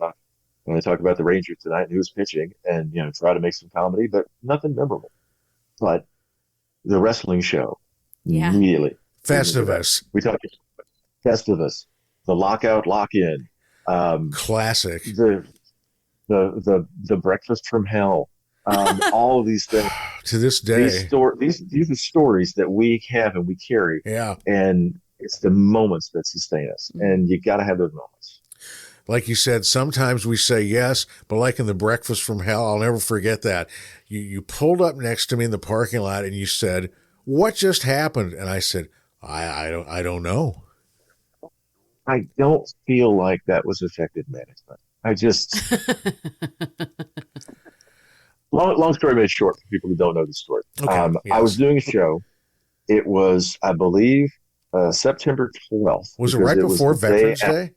D: about the Rangers tonight and who was pitching, and try to make some comedy, but nothing memorable. But the wrestling show, immediately.
C: Festivus.
D: We talked Festivus, the lockout, lock-in.
C: Classic.
D: The breakfast from hell. All of these things.
C: To this day.
D: These are stories that we have and we carry.
C: Yeah.
D: And it's the moments that sustain us. And you got to have those moments.
C: Like you said, sometimes we say yes, but like in the breakfast from hell, I'll never forget that. You pulled up next to me in the parking lot and you said, "What just happened?" And I said, I don't know.
D: I don't feel like that was effective management. I just, long story made short for people who don't know the story.
C: Okay, yes.
D: I was doing a show. It was, I believe, September 12th.
C: Was it right before Veterans Day?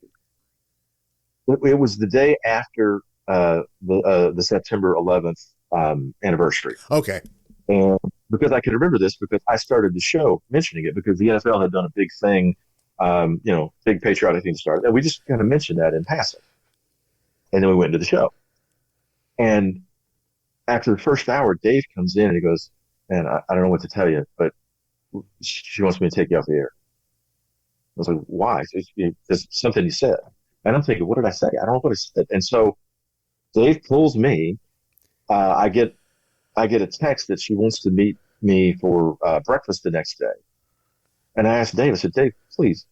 D: It was the day after the September 11th anniversary.
C: Okay.
D: And because I can remember this, because I started the show mentioning it, because the NFL had done a big thing, big patriotic thing to start. And we just kind of mentioned that in passing. And then we went into the show. And after the first hour, Dave comes in and he goes, "Man, I don't know what to tell you, but she wants me to take you off the air." I was like, "Why?" There's something you said. And I'm thinking, what did I say? I don't know what I said. And so Dave pulls me. I get a text that she wants to meet me for breakfast the next day. And I asked Dave, I said, "Dave, please,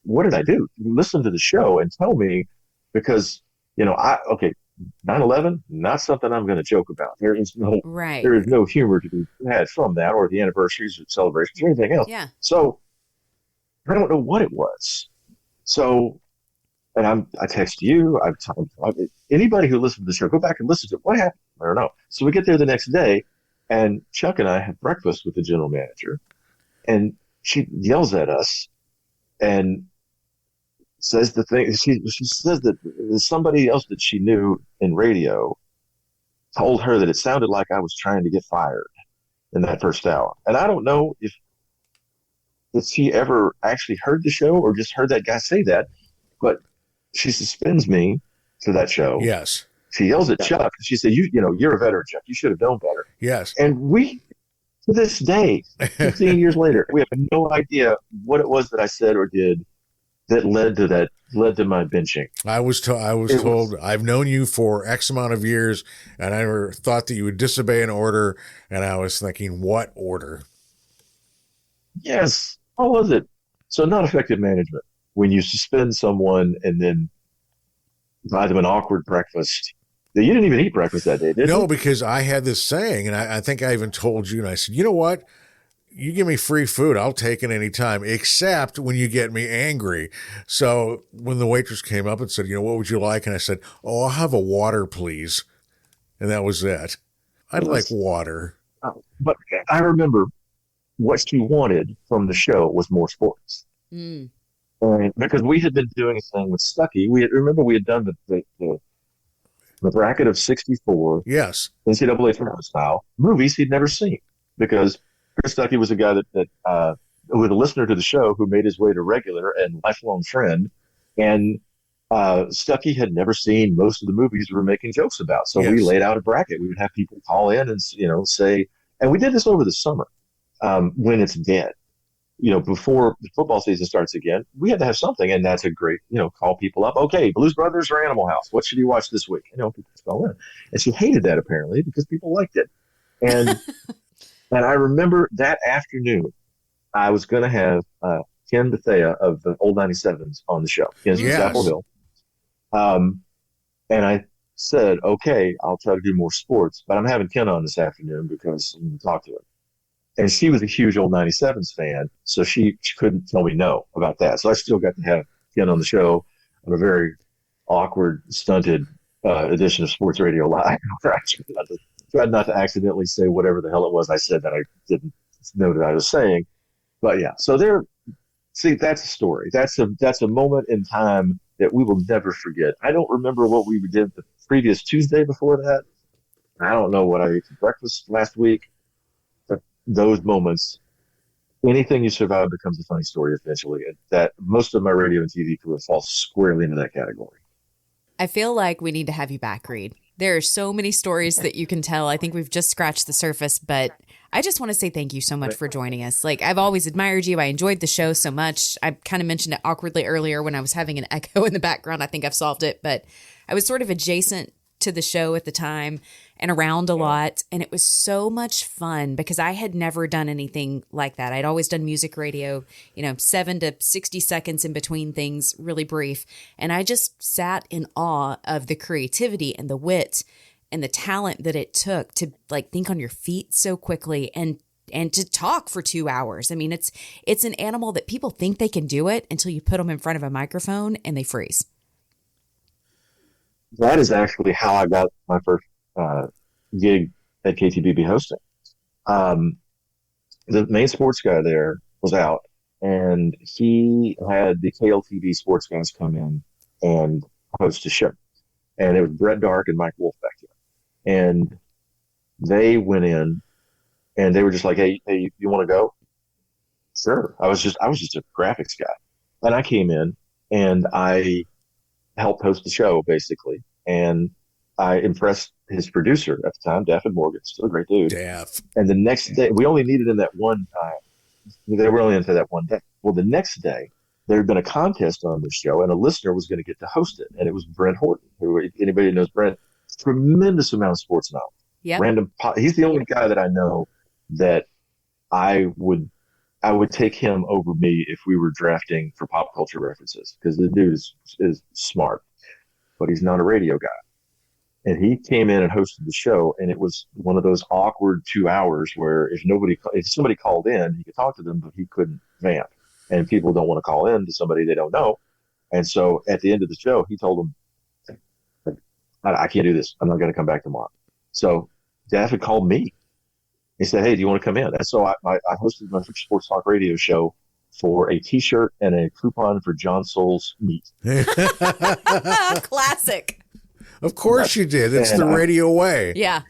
D: what did I do? Listen to the show and tell me, because, 9/11, not something I'm going to joke about. There is no humor to be had from that, or the anniversaries or celebrations or anything else."
E: Yeah.
D: So I don't know what it was. So, and I text you. Anybody who listened to the show, go back and listen to it. What happened? I don't know. So we get there the next day, and Chuck and I have breakfast with the general manager, and she yells at us and says the thing. She says that somebody else that she knew in radio told her that it sounded like I was trying to get fired in that first hour. And I don't know if she ever actually heard the show or just heard that guy say that, but she suspends me for that show.
C: Yes.
D: She yells at Chuck. She said, you're a veteran, Chuck. You should have known better."
C: Yes.
D: And we, to this day, 15 years later, we have no idea what it was that I said or did that led to my benching.
C: I was told, "I've known you for X amount of years, and I never thought that you would disobey an order." And I was thinking, what order?
D: Yes. What was it? So not effective management. When you suspend someone and then buy them an awkward breakfast. You didn't even eat breakfast that day, did you?
C: No, because I had this saying, and I think I even told you, and I said, "You know what? You give me free food, I'll take it anytime, except when you get me angry." So when the waitress came up and said, "What would you like?" And I said, "Oh, I'll have a water, please." And that was it. I'd like water.
D: But I remember what she wanted from the show was more sports.
E: Mm.
D: And because we had been doing a thing with Stuckey, remember we had done the bracket of 64
C: Yes.
D: NCAA tournament style movies he'd never seen, because Chris Stuckey was a guy who was a listener to the show, who made his way to regular and lifelong friend. And Stuckey had never seen most of the movies we were making jokes about. So we
C: Yes.
D: laid out a bracket. We would have people call in and, say, and we did this over the summer, when it's dead. Before the football season starts again, we had to have something. And that's a great, call people up. Okay, Blues Brothers or Animal House? What should you watch this week? People call in. And she hated that, apparently, because people liked it. And and I remember that afternoon, I was going to have Ken Bethea of the Old 97s on the show. Ken's from
C: Yes.
D: Chapel Hill. And I said, okay, I'll try to do more sports, but I'm having Ken on this afternoon because I'm going to talk to him. And she was a huge Old 97s fan, so she couldn't tell me no about that. So I still got to have Ken on the show on a very awkward, stunted edition of Sports Radio Live. I tried not to accidentally say whatever the hell it was I said that I didn't know that I was saying. But yeah, so that's a story. That's a moment in time that we will never forget. I don't remember what we did the previous Tuesday before that. I don't know what I ate for breakfast last week. But those moments, anything you survive becomes a funny story eventually. And that most of my radio and TV career falls squarely into that category.
E: I feel like we need to have you back, Reid. There are so many stories that you can tell. I think we've just scratched the surface, but I just want to say thank you so much for joining us. Like, I've always admired you. I enjoyed the show so much. I kind of mentioned it awkwardly earlier when I was having an echo in the background. I think I've solved it, but I was sort of adjacent to the show at the time and around a lot. And it was so much fun because I had never done anything like that. I'd always done music radio, 7 to 60 seconds in between things, really brief. And I just sat in awe of the creativity and the wit and the talent that it took to think on your feet so quickly and to talk for 2 hours. I mean, it's an animal that people think they can do it until you put them in front of a microphone and they freeze.
D: That is actually how I got my first gig at KTBB hosting. The main sports guy there was out, and he had the KLTV sports guys come in and host a show. And it was Brett Dark and Mike Wolf back there. And they went in, and they were just like, hey, you want to go? Sure. I was just a graphics guy. And I came in, and I helped host the show, basically. And I impressed his producer at the time, Daffin Morgan, still a great dude.
C: Daff.
D: And the next day, we only needed him that one time. They were only into that one day. Well, the next day, there had been a contest on the show, and a listener was going to get to host it. And it was Brent Horton, who, if anybody knows Brent, tremendous amount of sports knowledge.
E: Yep.
D: He's the only guy that I know that I would take him over me if we were drafting for pop culture references, because the dude is smart, but he's not a radio guy. And he came in and hosted the show, and it was one of those awkward 2 hours where if somebody called in, he could talk to them, but he couldn't vamp. And people don't want to call in to somebody they don't know. And so at the end of the show, he told them, I can't do this. I'm not going to come back tomorrow. So Daffin called me. He said, hey, do you want to come in? And so I hosted my sports talk radio show for a T-shirt and a coupon for John Soul's meat.
E: Classic.
C: Of course you did. It's the radio way.
E: Yeah.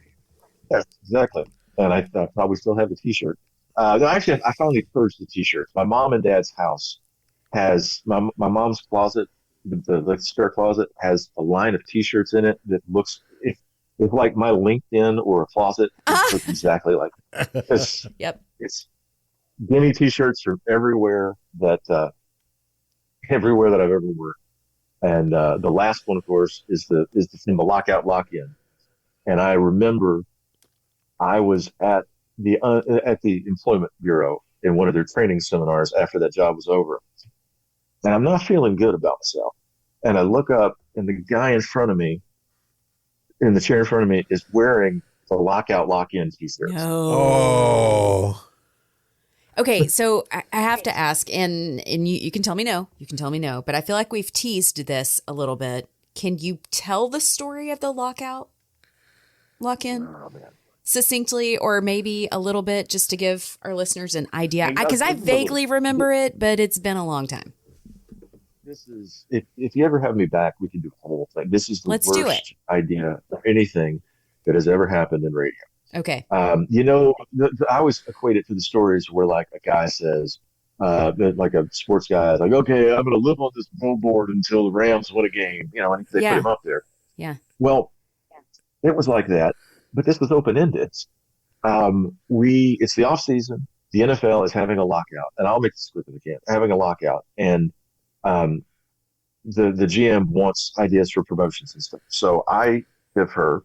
D: Yes, exactly. And I probably still have the T-shirt. No, actually, I finally purged the T-shirts. My mom and dad's house has my mom's closet, the spare closet, has a line of T-shirts in it that looks if like my LinkedIn or a closet. It looks exactly like it.
E: Yep.
D: It's Guinea T-shirts are everywhere that I've ever worn. And the last one, of course, is the thing, the lockout, lock-in. And I remember I was at the Employment Bureau in one of their training seminars after that job was over. And I'm not feeling good about myself. And I look up, and the guy in front of me, in the chair in front of me, is wearing the lockout, lock-in T-shirts.
E: No.
C: Oh.
E: Okay, so I have to ask, and you can tell me no. You can tell me no, but I feel like we've teased this a little bit. Can you tell the story of the lockout, lock-in?
D: Oh, man.
E: Succinctly, or maybe a little bit, just to give our listeners an idea? Because I vaguely remember it, but it's been a long time.
D: this is if you ever have me back, we can do the whole thing. This is the
E: Let's do it.
D: worst idea of anything that has ever happened in radio.
E: Okay.
D: I always equate it to the stories where like a guy says, like a sports guy is like, okay, I'm going to live on this billboard until the Rams win a game, and they put him up there.
E: Yeah.
D: Well, it was like that, but this was open ended. It's the off season. The NFL is having a lockout, and I'll make this quick as I can. Having a lockout, and the GM wants ideas for promotions and stuff. So I give her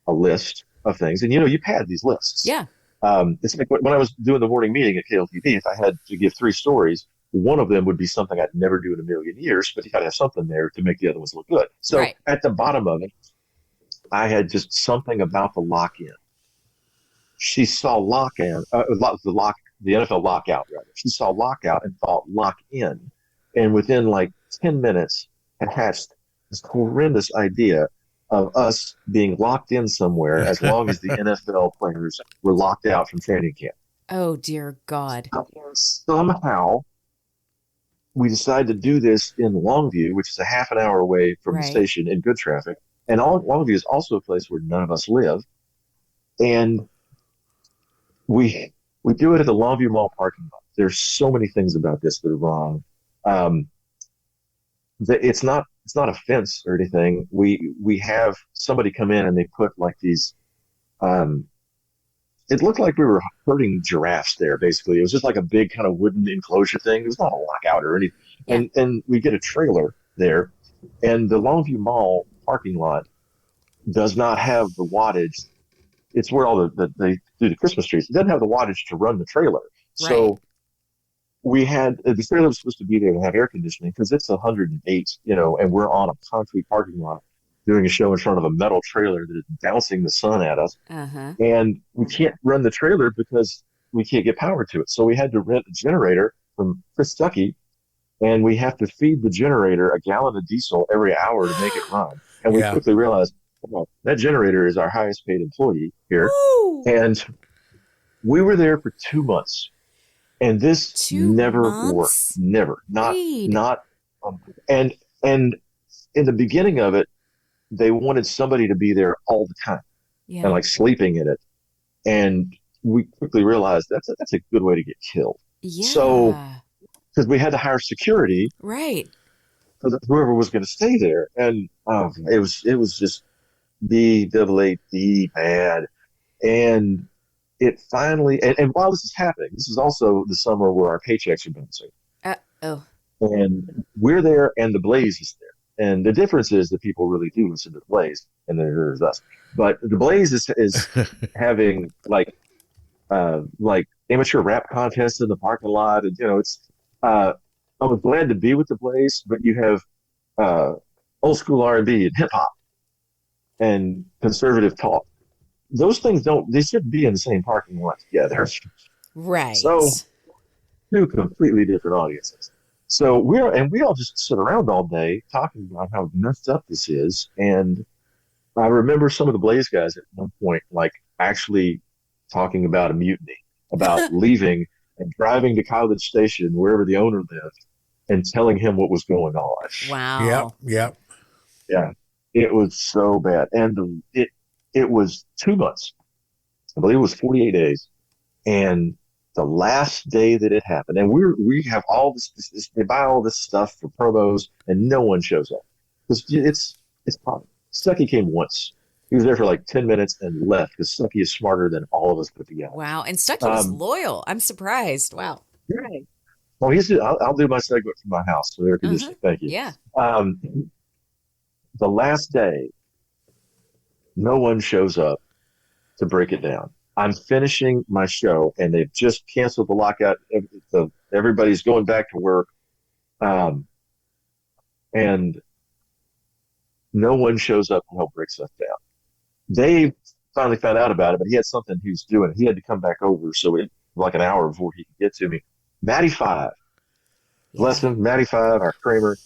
D: a list of things, and you've had these lists.
E: Yeah.
D: It's like when I was doing the morning meeting at KLTV, if I had to give 3 stories, one of them would be something I'd never do in a million years, but you got to have something there to make the other ones look good. So At the bottom of it, I had just something about the lock-in. She saw lock-in, the NFL lockout, rather. She saw lockout and thought lock-in. And within like 10 minutes, had hatched this horrendous idea of us being locked in somewhere as long as the NFL players were locked out from training camp.
E: Oh, dear God.
D: Somehow, we decided to do this in Longview, which is a half an hour away from the station in good traffic. And Longview is also a place where none of us live. And we do it at the Longview Mall parking lot. There's so many things about this that are wrong. It's not a fence or anything. We have somebody come in and they put like these. It looked like we were herding giraffes there. Basically, it was just like a big kind of wooden enclosure thing. It was not a lockout or anything. Yeah. And we get a trailer there, and the Longview Mall parking lot does not have the wattage. It's where all they do the Christmas trees. It doesn't have the wattage to run the trailer. Right. So we had the trailer was supposed to be there to have air conditioning because it's 108, and we're on a concrete parking lot doing a show in front of a metal trailer that is bouncing the sun at us. Uh-huh. And we can't run the trailer because we can't get power to it. So we had to rent a generator from Chris Stuckey, and we have to feed the generator a gallon of diesel every hour to make it run. And we quickly realized, well, that generator is our highest paid employee here. Woo! And we were there for 2 months. And this never worked. Never. Not. And in the beginning of it, they wanted somebody to be there all the time and like sleeping in it. And we quickly realized that's a good way to get killed. Yeah. So, because we had to hire security.
E: Right.
D: For whoever was going to stay there. And it was just BAAD bad. And it finally, and while this is happening, this is also the summer where our paychecks are bouncing. And we're there and the Blaze is there. And the difference is that people really do listen to the Blaze, and then there's us. But the Blaze is having like amateur rap contests in the parking lot, and it's. I was glad to be with the Blaze, but you have old school R&B and hip hop and conservative talk. Those things they shouldn't be in the same parking lot together.
E: Right.
D: So 2 completely different audiences. So we all just sit around all day talking about how messed up this is. And I remember some of the Blaze guys at one point, like actually talking about a mutiny, about leaving and driving to College Station, wherever the owner lived, and telling him what was going on.
E: Wow.
C: Yep.
D: Yeah. It was so bad. And it was 2 months. I believe it was 48 days. And the last day that it happened, and we have all this, they buy all this stuff for promos, and no one shows up. It's fun. Stuckey came once. He was there for like 10 minutes and left because Stuckey is smarter than all of us put together.
E: Wow. And Stuckey was loyal. I'm surprised. Wow.
D: Right. Well, I'll do my segment from my house for air conditioning. Thank you.
E: Yeah.
D: The last day, no one shows up to break it down. I'm finishing my show, and they've just canceled the lockout. Everybody's going back to work, and no one shows up to help break stuff down. They finally found out about it, but he had something he was doing. He had to come back over, so it like an hour before he could get to me. Matty 5, bless him, Matty 5, our Kramer.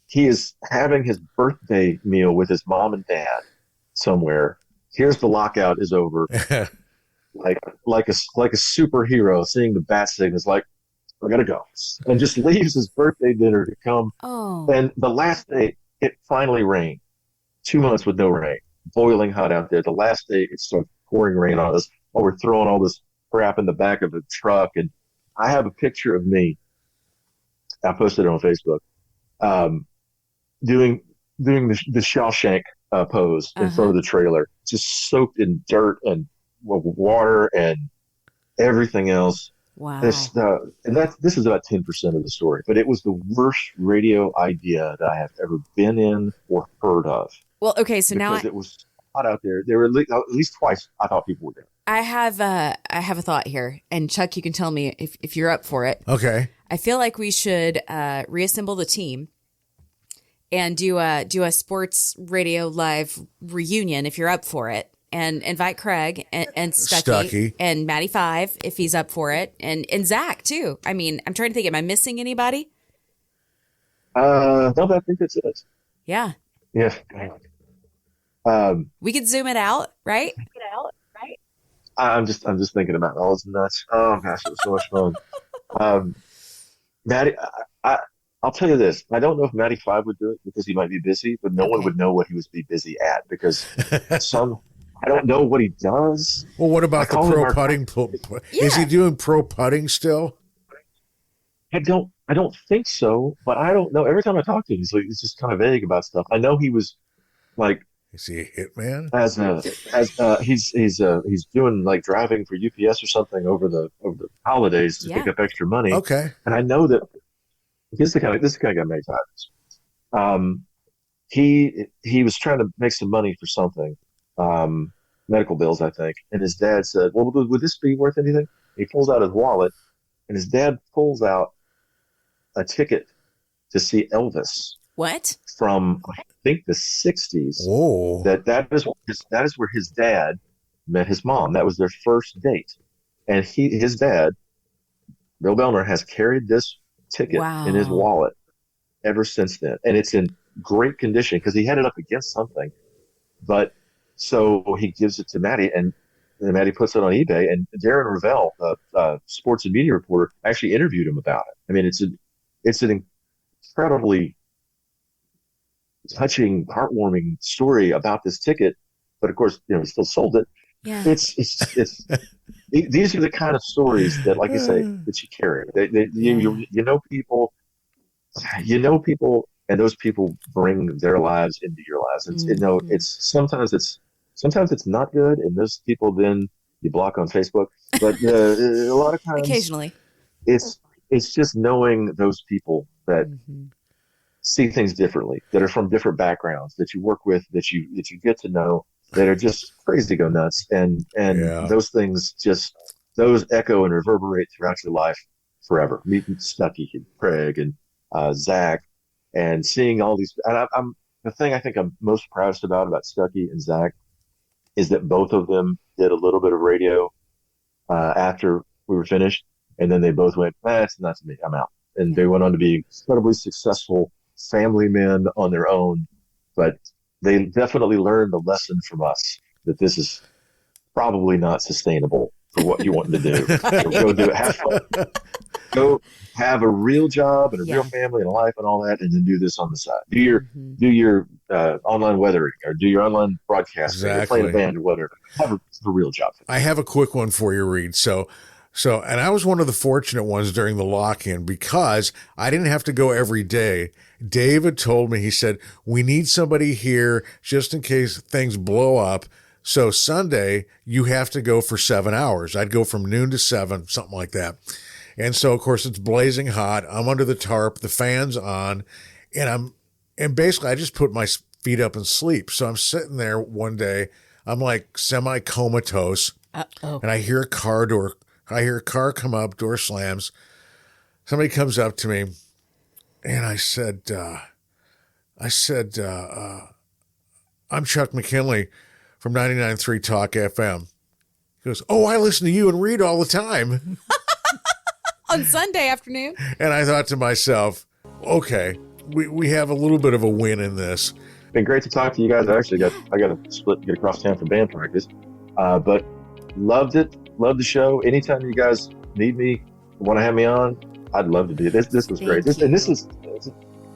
D: He is having his birthday meal with his mom and dad somewhere. Here's the lockout is over. like a superhero seeing the bat signals, like, I gotta go, and just leaves his birthday dinner to come.
E: Oh.
D: And the last day, it finally rained. 2 months with no rain, boiling hot out there. The last day, it started pouring rain on us while we're throwing all this crap in the back of the truck. And I have a picture of me. I posted it on Facebook, doing the Shawshank pose in front of the trailer, just soaked in dirt and water and everything else.
E: Wow.
D: This is about 10% of the story, but it was the worst radio idea that I have ever been in or heard of.
E: Well, okay, so now
D: it was hot out there. There were at least twice I thought people were there.
E: I have a thought here, and Chuck, you can tell me if you're up for it.
C: Okay.
E: I feel like we should reassemble the team and do a sports radio live reunion if you're up for it. And invite Craig and Stucky and Matty Five if he's up for it, and Zach too. I mean, I'm trying to think. Am I missing anybody?
D: No, but I think that's it.
E: Yeah.
D: Yeah.
E: We could zoom it out, right?
D: I'm just thinking about all this nuts. Oh gosh, it was so much fun. Matty, I'll tell you this. I don't know if Matty Five would do it because he might be busy, but no one would know what he was be busy at because I don't know what he does.
C: Well, what about the pro putting? Is he doing pro putting still?
D: I don't think so, but I don't know. Every time I talk to him, he's just kind of vague about stuff. I know he was like,
C: is he a hitman?
D: He's doing like driving for UPS or something over the holidays to pick up extra money.
C: Okay,
D: and I know that this is the kind of guy Matty Five is. He was trying to make some money for something. Medical bills, I think. And his dad said, well, would this be worth anything? He pulls out his wallet, and his dad pulls out a ticket to see Elvis.
E: What?
D: From, I think, the 60s.
C: Oh.
D: That is where his dad met his mom. That was their first date. And his dad, Bill Bellner, has carried this ticket in his wallet ever since then. And it's in great condition because he had it up against something. But so he gives it to Matty, and Matty puts it on eBay. And Darren Ravel, sports and media reporter, actually interviewed him about it. I mean, it's an incredibly touching, heartwarming story about this ticket. But of course, he still sold it.
E: Yeah.
D: It's these are the kind of stories that, like I say, that you carry. You know people, and those people bring their lives into your lives. It's sometimes it's not good, and those people then you block on Facebook. But a lot of times,
E: occasionally,
D: it's just knowing those people that see things differently, that are from different backgrounds, that you work with, that you get to know, that are just crazy go nuts, and those things those echo and reverberate throughout your life forever. Meeting Stucky and Craig and Zach, and seeing all these. And I'm the thing I think I'm most proudest about Stucky and Zach is that both of them did a little bit of radio after we were finished, and then they both went, it's not to me, I'm out. And they went on to be incredibly successful family men on their own, but they definitely learned the lesson from us that this is probably not sustainable for what you want to do. So go do it, have fun, go have a real job and a real family and a life and all that, and then do this on the side. Do your online weathering, or do your online broadcasting, or play in a band, or whatever. Have a real job.
C: I have a quick one for you, Reid. So, and I was one of the fortunate ones during the lock-in because I didn't have to go every day. David told me, he said, we need somebody here just in case things blow up. So Sunday, you have to go for 7 hours. I'd go from noon to 7, something like that. And so, of course, it's blazing hot. I'm under the tarp, the fan's on, and basically I just put my feet up and sleep. So I'm sitting there one day, I'm like semi-comatose, and I hear a car come up, door slams. Somebody comes up to me, and I said, I'm Chuck McKinley from 99.3 Talk FM. He goes, oh, I listen to you and Reid all the time.
E: On Sunday afternoon.
D: And I thought to myself, okay, we have a little bit of a win in this. It's been great to talk to you guys. I got to split, get across town for band practice. But loved it. Loved the show. Anytime you guys need me, want to have me on, I'd love to do this. This was great.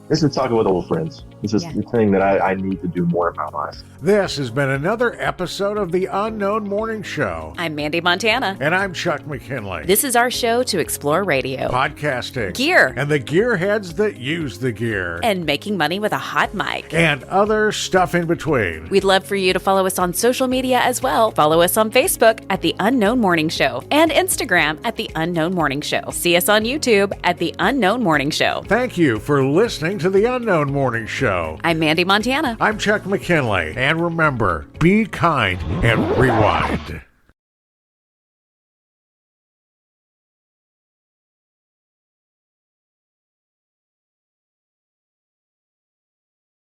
D: This is talking with old friends. This is the thing that I need to do more in my life.
B: This has been another episode of The Unknown Morning Show.
A: I'm Mandee Montana.
B: And I'm Chuck McKinley.
A: This is our show to explore radio,
B: Podcasting.
A: gear,
B: And the gearheads that use the gear.
A: and making money with a hot mic.
B: And other stuff in between.
A: We'd love for you to follow us on social media as well. Follow us on Facebook at The Unknown Morning Show and Instagram at The Unknown Morning Show. See us on YouTube at The Unknown Morning Show.
B: Thank you for listening to The Unknown Morning Show.
A: I'm Mandee Montana.
B: I'm Chuck McKinley. And remember, be kind and rewind.